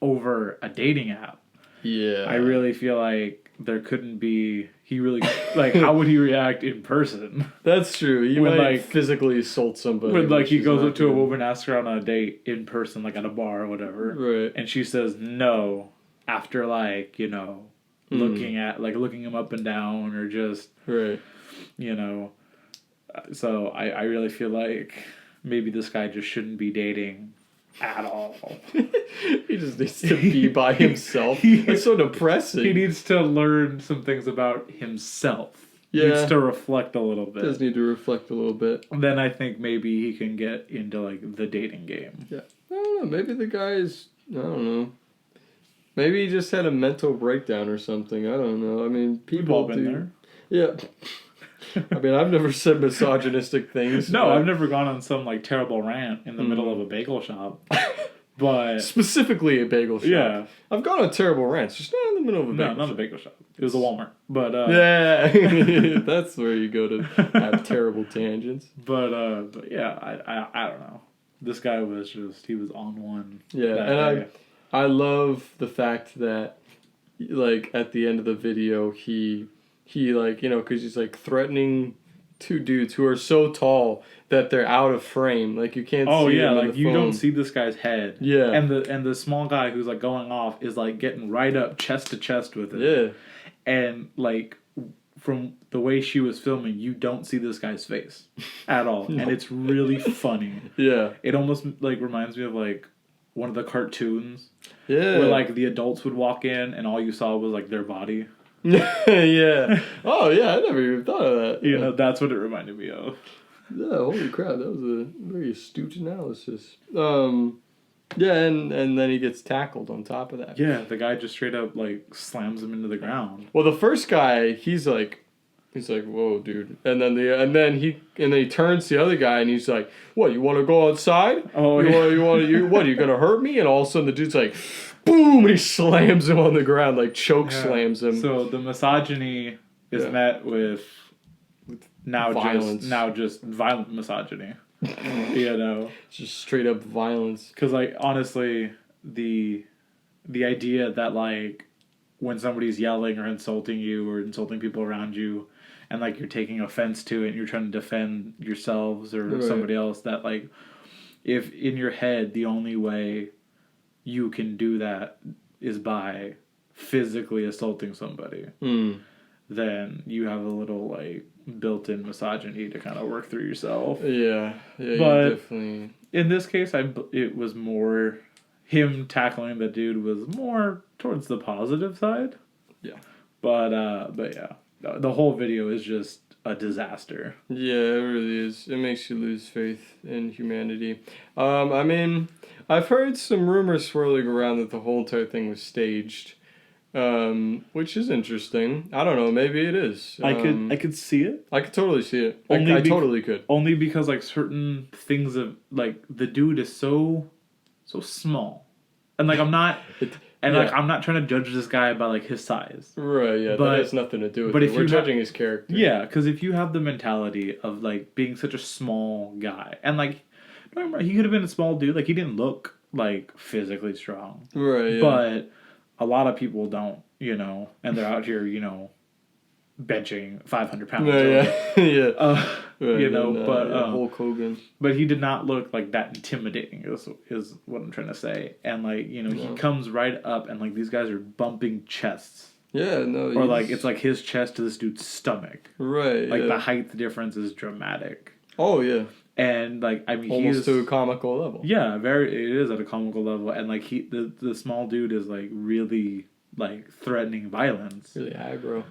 over a dating app, I really feel like there couldn't be. He really like how would he react in person? That's true. He might physically assault somebody. When he goes up to a woman, asks her on a date in person, like at a bar or whatever, right? And she says no after looking him up and down or just right. So I really feel like maybe this guy just shouldn't be dating at all. He just needs to be by himself. It's so depressing. He needs to learn some things about himself. Yeah. He needs to reflect a little bit. Does need to reflect a little bit. Then I think maybe he can get into like the dating game. Yeah. I don't know. Maybe the guy's, I don't know. Maybe he just had a mental breakdown or something. I don't know. I mean, people We've all been there. Yeah. I mean, I've never said misogynistic things. No, I've never gone on some like terrible rant in the middle of a bagel shop. But specifically a bagel shop. Yeah. I've gone on terrible rants, just not in the middle of a bagel shop. No, not a bagel shop. It was a Walmart. But yeah, that's where you go to have terrible tangents. But yeah, I don't know. This guy was he was on one. Yeah, and I love the fact that like at the end of the video he like, because he's like threatening two dudes who are so tall that they're out of frame. Like you can't see them in the you phone. don't see this guy's head. Yeah. And the small guy who's like going off is like getting right up chest to chest with it. Yeah. And like from the way she was filming, you don't see this guy's face at all. No. And it's really funny. Yeah. It almost like reminds me of like one of the cartoons. Yeah. Where like the adults would walk in and all you saw was like their body. Yeah. Oh, yeah. I never even thought of that. That's what it reminded me of. Yeah. Holy crap! That was a very astute analysis. Yeah, and then he gets tackled on top of that. Yeah, the guy just straight up like slams him into the ground. Well, the first guy, he's like, "Whoa, dude!" And then he turns to the other guy and he's like, "What? You want to go outside? So the misogyny is met with violence. just violent misogyny. Just straight up violence. Because like honestly, the idea that like when somebody's yelling or insulting you or insulting people around you, and like you're taking offense to it, and you're trying to defend yourselves or somebody else, that like if in your head the only way you can do that is by physically assaulting somebody, then you have a little like built-in misogyny to kind of work through yourself. Yeah, but definitely. In this case, it was more him tackling the dude was more towards the positive side. Yeah, but yeah, the whole video is just a disaster. Yeah, it really is. It makes you lose faith in humanity. I mean, I've heard some rumors swirling around that the whole entire thing was staged. Which is interesting. I don't know. Maybe it is. I could see it. I could totally see it. I totally could. Only because like certain things of like the dude is so small, and like I'm not trying to judge this guy by like his size. Right. Yeah. But that has nothing to do with it. We're judging his character. Yeah, because if you have the mentality of like being such a small guy, and like he could have been a small dude. Like he didn't look like physically strong. Right. Yeah. But a lot of people don't, and they're out here, benching 500 pounds. Hulk Hogan. But he did not look like that intimidating. Is what I'm trying to say. And like he comes right up, and like these guys are bumping chests. Yeah, no. Or like it's like his chest to this dude's stomach. Right. Like the height difference is dramatic. Oh yeah. And like I mean, almost to a comical level. Yeah, it is at a comical level, and like the small dude is like really like threatening violence, really aggro.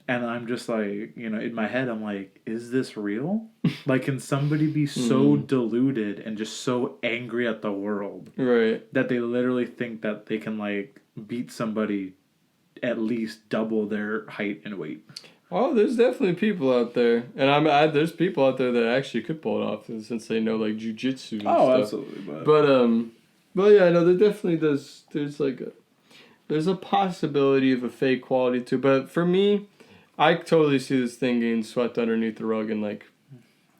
And I'm just like, in my head, I'm like, is this real? Like, can somebody be so deluded and just so angry at the world, right, that they literally think that they can like beat somebody at least double their height and weight? Oh, there's definitely people out there, and there's people out there that actually could pull it off since they know like jujitsu. Oh, stuff. Absolutely. But yeah, no, there definitely does. There's like there's a possibility of a fake quality too. But for me, I totally see this thing getting swept underneath the rug in like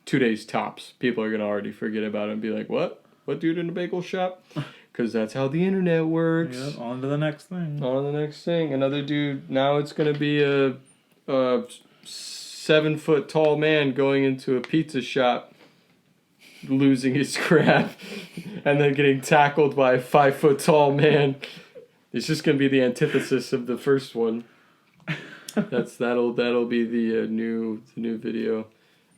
2 days tops. People are gonna already forget about it and be like, "What? What dude in a bagel shop?" Because that's how the internet works. Yeah, on to the next thing. On to the next thing. Another dude. Now it's gonna be a 7 foot tall man going into a pizza shop, losing his crap, and then getting tackled by a 5 foot tall man. It's just gonna be the antithesis of the first one. That'll be the new video,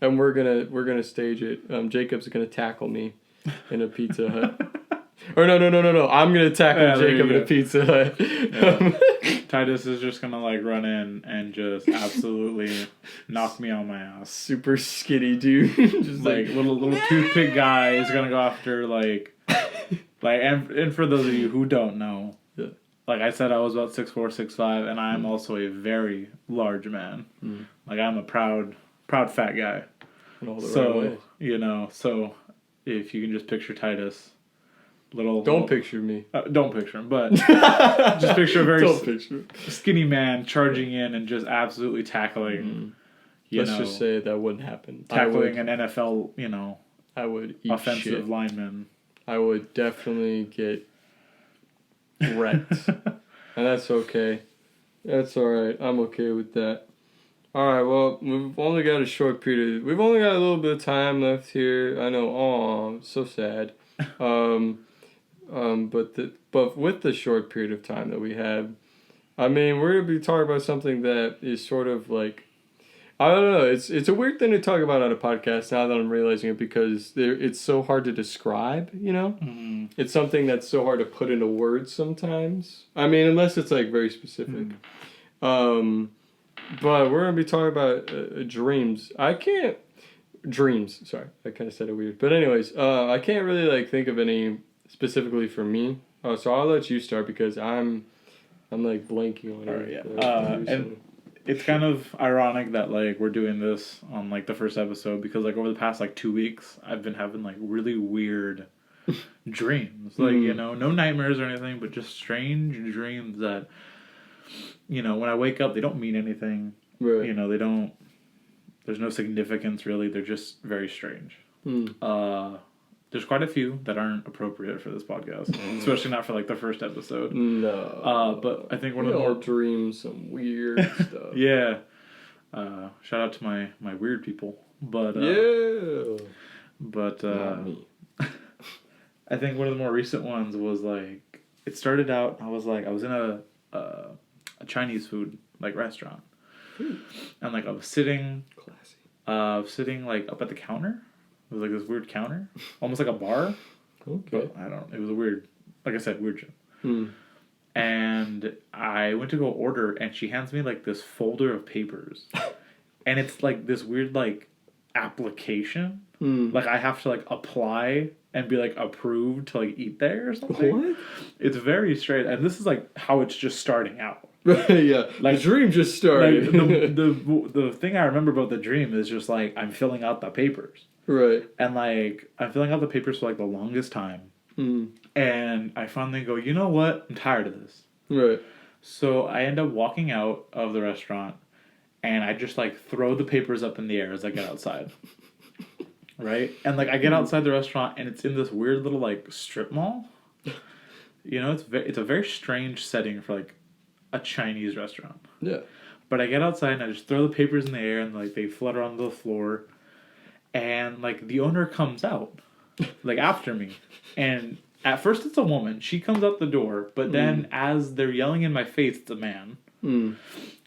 and we're gonna stage it. Jacob's gonna tackle me in a Pizza Hut. Or no. I'm gonna tackle Jacob in a Pizza Hut. Yeah. Titus is just gonna like run in and just absolutely knock me on my ass. Super skinny dude, just like little toothpick guy is gonna go after like and for those of you who don't know, yeah. Like I said, I was about 6'4", 6'5", and I am also a very large man. Like I'm a proud fat guy. In all the right ways. You know, so if you can just picture Titus. Don't picture me. Don't picture him, but just picture a very skinny man charging in and just absolutely tackling. Let's just say that wouldn't happen. Tackling an NFL, I would eat offensive shit. Lineman. I would definitely get wrecked, and that's okay. That's all right. I'm okay with that. All right. Well, we've only got a short period. We've only got a little bit of time left here. I know. Oh, so sad. But with the short period of time that we have, I mean, we're gonna be talking about something that is sort of like, I don't know. It's a weird thing to talk about on a podcast now that I'm realizing it, because it's so hard to describe. It's something that's so hard to put into words sometimes. I mean, unless it's like very specific. But we're gonna be talking about dreams. Dreams. Sorry, I kind of said it weird. But anyways, I can't really like think of any specifically for me. So I'll let you start because I'm like blanking on it. And it's kind of ironic that like we're doing this on like the first episode, because like over the past like 2 weeks I've been having like really weird dreams. Like, no nightmares or anything, but just strange dreams that, when I wake up, they don't mean anything. Right. They don't, there's no significance really. They're just very strange. There's quite a few that aren't appropriate for this podcast, especially not for like the first episode. No. But I think one of the more dreams, some weird stuff. Yeah. Shout out to my weird people. But Not me. I think one of the more recent ones was like, it started out, I was in a Chinese food like restaurant. And like I was sitting like up at the counter. It was like this weird counter, almost like a bar. Okay. But it was a weird, like I said, weird gym. And I went to go order, and she hands me like this folder of papers. And it's like this weird like application. Like I have to like apply and be like approved to like eat there or something. What? It's very strange. And this is like how it's just starting out. Yeah, like the dream just started. Like, the thing I remember about the dream is just like I'm filling out the papers. Right. And like I'm filling out the papers for like the longest time. And I finally go, you know what? I'm tired of this. Right. So I end up walking out of the restaurant, and I just like throw the papers up in the air as I get outside. Right? And like I get outside the restaurant, and it's in this weird little like strip mall. It's a very strange setting for like a Chinese restaurant. Yeah. But I get outside and I just throw the papers in the air, and like they flutter onto the floor, and like the owner comes out like after me, and at first it's a woman. She comes out the door, but then as they're yelling in my face, it's a man.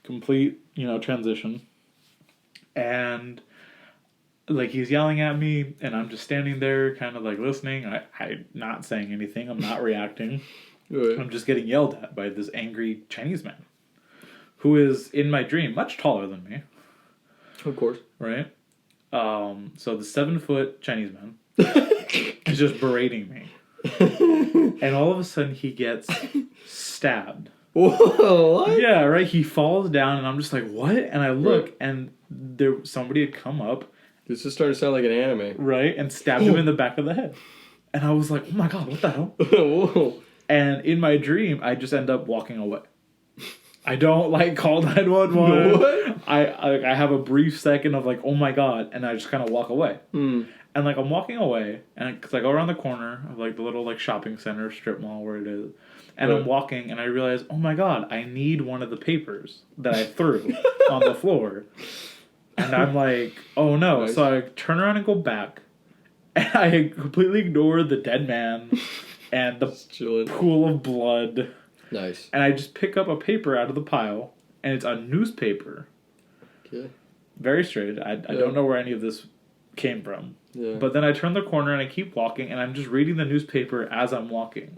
Complete, transition. And like he's yelling at me, and I'm just standing there kind of like listening. I'm not saying anything. I'm not reacting. Right. I'm just getting yelled at by this angry Chinese man who is, in my dream, much taller than me. Of course. Right? So the 7-foot Chinese man is just berating me. And all of a sudden he gets stabbed. Whoa, what? Yeah, right? He falls down, and I'm just like, what? And I look, and somebody had come up. This is starting to sound like an anime. Right? And stabbed him in the back of the head. And I was like, oh my god, what the hell? Whoa. And in my dream, I just end up walking away. I don't like call 911. What? I have a brief second of like, oh my god, and I just kind of walk away. And like I'm walking away, and because I go around the corner of like the little like shopping center strip mall where it is, and I'm walking, and I realize, oh my god, I need one of the papers that I threw on the floor, and I'm like, oh no. Nice. So I turn around and go back, and I completely ignore the dead man and the pool of blood. Nice. And I just pick up a paper out of the pile, and it's a newspaper. Okay. Very strange. I don't know where any of this came from. Yeah. But then I turn the corner and I keep walking, and I'm just reading the newspaper as I'm walking.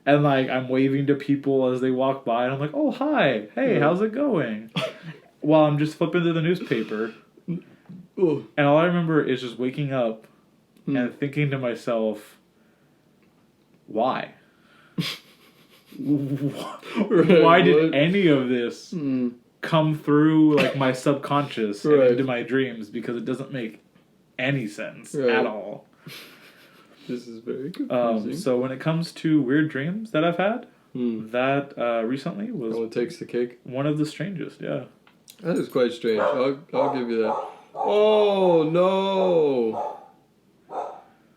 And like I'm waving to people as they walk by, and I'm like, "Oh, hi. Hey, how's it going?" While I'm just flipping through the newspaper. Ooh. And all I remember is just waking up and thinking to myself, "Why? Why did any of this come through like my subconscious and into my dreams? Because it doesn't make any sense at all." This is very confusing. So when it comes to weird dreams that I've had, that recently was one takes the cake. One of the strangest. Yeah, that is quite strange. I'll give you that. Oh no!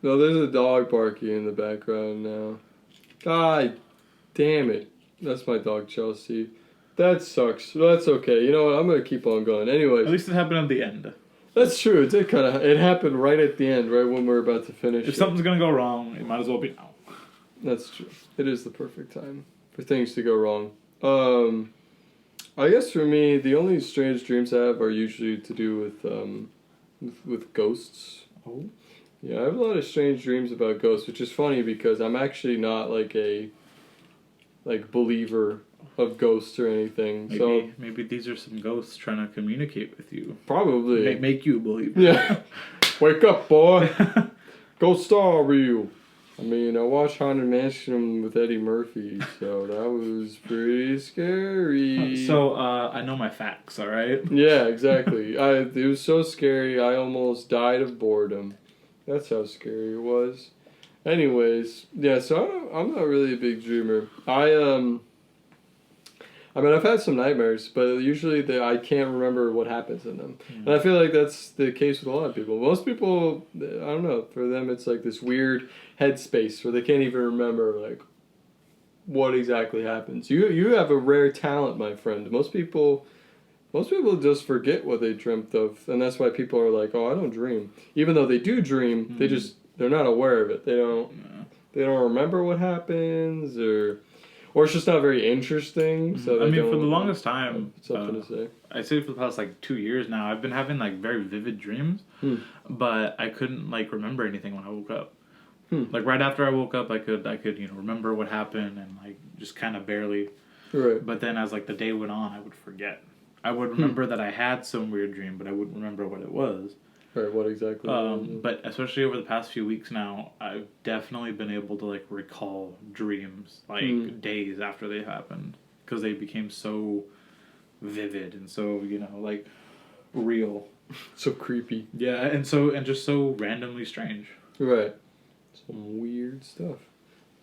No, there's a dog barking in the background now. God damn it! That's my dog Chelsea. That sucks. That's okay. You know what? I'm gonna keep on going. Anyways. At least it happened at the end. That's true. It happened right at the end, right when we're about to finish. If something's gonna go wrong, it might as well be now. That's true. It is the perfect time for things to go wrong. I guess for me, the only strange dreams I have are usually to do with ghosts. Oh. Yeah, I have a lot of strange dreams about ghosts, which is funny because I'm actually not like a believer of ghosts or anything. Maybe these are some ghosts trying to communicate with you. Probably. Make you believe. Yeah. Wake up, boy. Ghosts are real. I mean, I watched Haunted Mansion with Eddie Murphy, so that was pretty scary. So, I know my facts, alright? Yeah, exactly. It was so scary, I almost died of boredom. That's how scary it was. Anyways, yeah, so I'm not really a big dreamer. I mean, I've had some nightmares, but usually I can't remember what happens in them. And I feel like that's the case with a lot of people. Most people, I don't know, for them it's like this weird headspace where they can't even remember like what exactly happens. You have a rare talent, my friend. Most people just forget what they dreamt of, and that's why people are like, "Oh, I don't dream." Even though they do dream, they're not aware of it. They don't remember what happens or it's just not very interesting. So I mean, for the longest time, something to say. I'd say for the past like 2 years now, I've been having like very vivid dreams, but I couldn't like remember anything when I woke up. Like right after I woke up, I could remember what happened and like just kind of barely. Right. But then as like the day went on, I would forget. I would remember that I had some weird dream, but I wouldn't remember what it was. Right, what exactly? But especially over the past few weeks now, I've definitely been able to like recall dreams like days after they happened because they became so vivid and so like real, so creepy. Yeah, and just so randomly strange. Right, some weird stuff.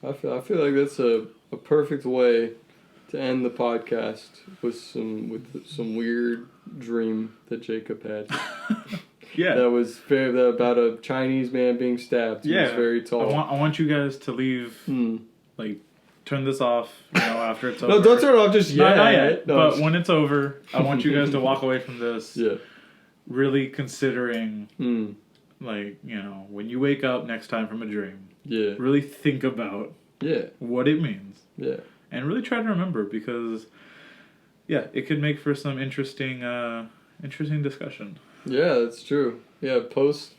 I feel like that's a perfect way to end the podcast with some weird dream that Jacob had. Yeah, that was about a Chinese man being stabbed. He was very tall. I want you guys to leave. Like, turn this off. After it's over. No, don't turn it off just yet. Not yet. No, but when it's over, I want you guys to walk away from this. Yeah. Really considering, like when you wake up next time from a dream. Yeah. Really think about. Yeah. What it means. Yeah. And really try to remember because, it could make for some interesting discussion. Yeah, that's true. Yeah, post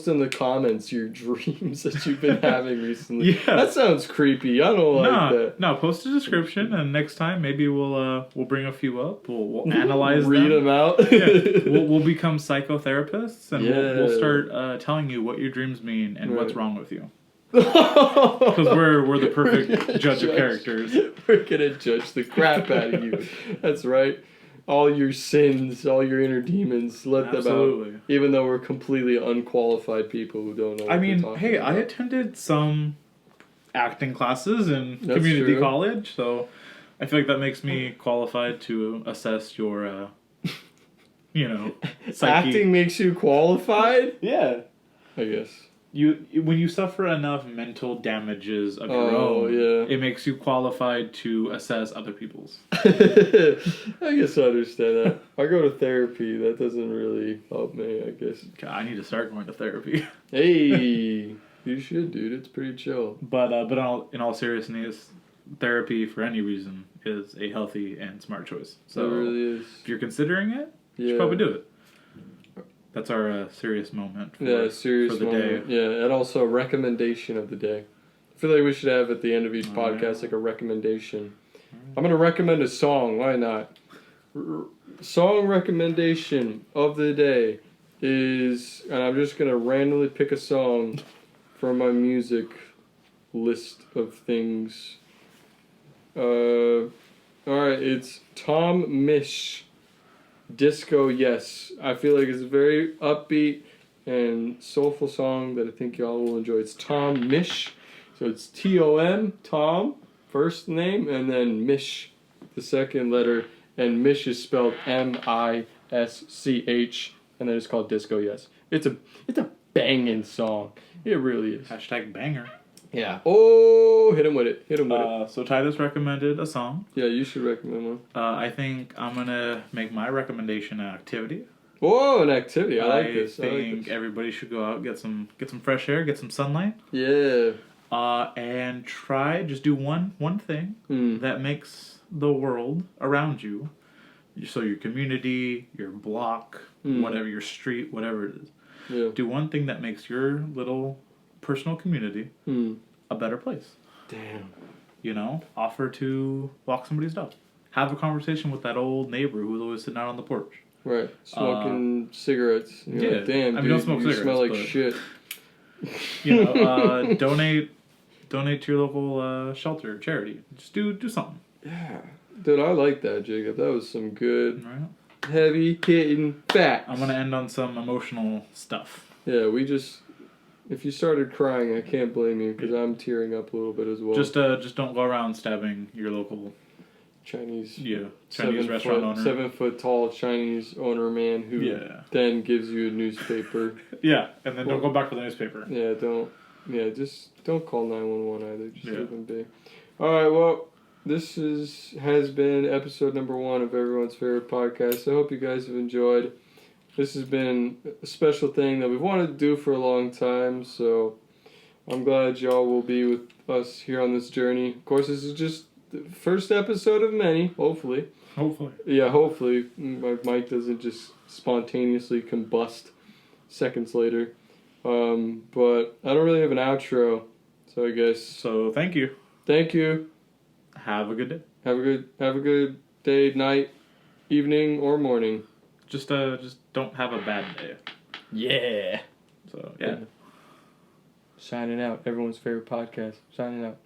in the comments your dreams that you've been having recently. Yeah. That sounds creepy. I don't like that. No, post a description, and next time maybe we'll bring a few up. We'll analyze them. Read them out. Yeah. We'll become psychotherapists, and we'll start telling you what your dreams mean and what's wrong with you. Because we're the perfect judge of characters. We're gonna judge the crap out of you. That's right. All your sins, all your inner demons, let them out. Even though we're completely unqualified people who don't know what they're talking about. I attended some acting classes in That's community true. college, so I feel like that makes me qualified to assess your, psyche. Acting makes you qualified? Yeah. I guess. When you suffer enough mental damages of your own, yeah. it makes you qualified to assess other people's. I guess I understand that. I go to therapy. That doesn't really help me, I guess. God, I need to start going to therapy. Hey, you should, dude. It's pretty chill. But in all seriousness, therapy for any reason is a healthy and smart choice. So It really is. if you're considering it, you should probably do it. That's our serious moment serious for the moment. day. Yeah, and also a recommendation of the day. I feel like we should have at the end of each podcast yeah. like a recommendation. I'm going to recommend a song. Why not? Song recommendation of the day is, and I'm just going to randomly pick a song from my music list of things. Alright, it's Tom Misch. Disco Yes. I feel like it's a very upbeat and soulful song that I think y'all will enjoy. It's Tom Misch. So it's Tom, Tom, first name, and then Misch, the second letter. And Misch is spelled Misch, and then it's called Disco Yes. It's a banging song. It really is. Hashtag banger. Yeah. Oh, hit him with it. Hit him with it. So Titus recommended a song. Yeah, you should recommend one. I think I'm going to make my recommendation an activity. Whoa, an activity. I like this. I think everybody should go out, get some fresh air, get some sunlight. Yeah. And just do one thing that makes the world around you, so your community, your block, whatever, your street, whatever it is. Yeah. Do one thing that makes your little personal community a better place. Damn. Offer to walk somebody's dog. Have a conversation with that old neighbor who's always sitting out on the porch. Right. Smoking cigarettes. You're like, damn, dude, don't smoke you cigarettes, smell like but, shit. Donate to your local shelter, charity. Just do something. Yeah. Dude, I like that, Jacob. That was some good, Right. heavy hitting facts. I'm gonna end on some emotional stuff. Yeah, if you started crying, I can't blame you because I'm tearing up a little bit as well. Just don't go around stabbing your local Chinese restaurant owner. 7 foot tall Chinese owner man who then gives you a newspaper. Yeah, and then don't go back for the newspaper. Just don't call 911 either. Just leave them be. All right, well, this has been episode number 1 of everyone's favorite podcast. I hope you guys have enjoyed. This has been a special thing that we've wanted to do for a long time, so I'm glad y'all will be with us here on this journey. Of course, this is just the first episode of many, hopefully. Hopefully. Yeah, hopefully. My mic doesn't just spontaneously combust seconds later. But I don't really have an outro, so I guess. So thank you. Thank you. Have a good day. Have a good day, night, evening, or morning. Just don't have a bad day. Yeah. So yeah. Signing out. Everyone's favorite podcast. Signing out.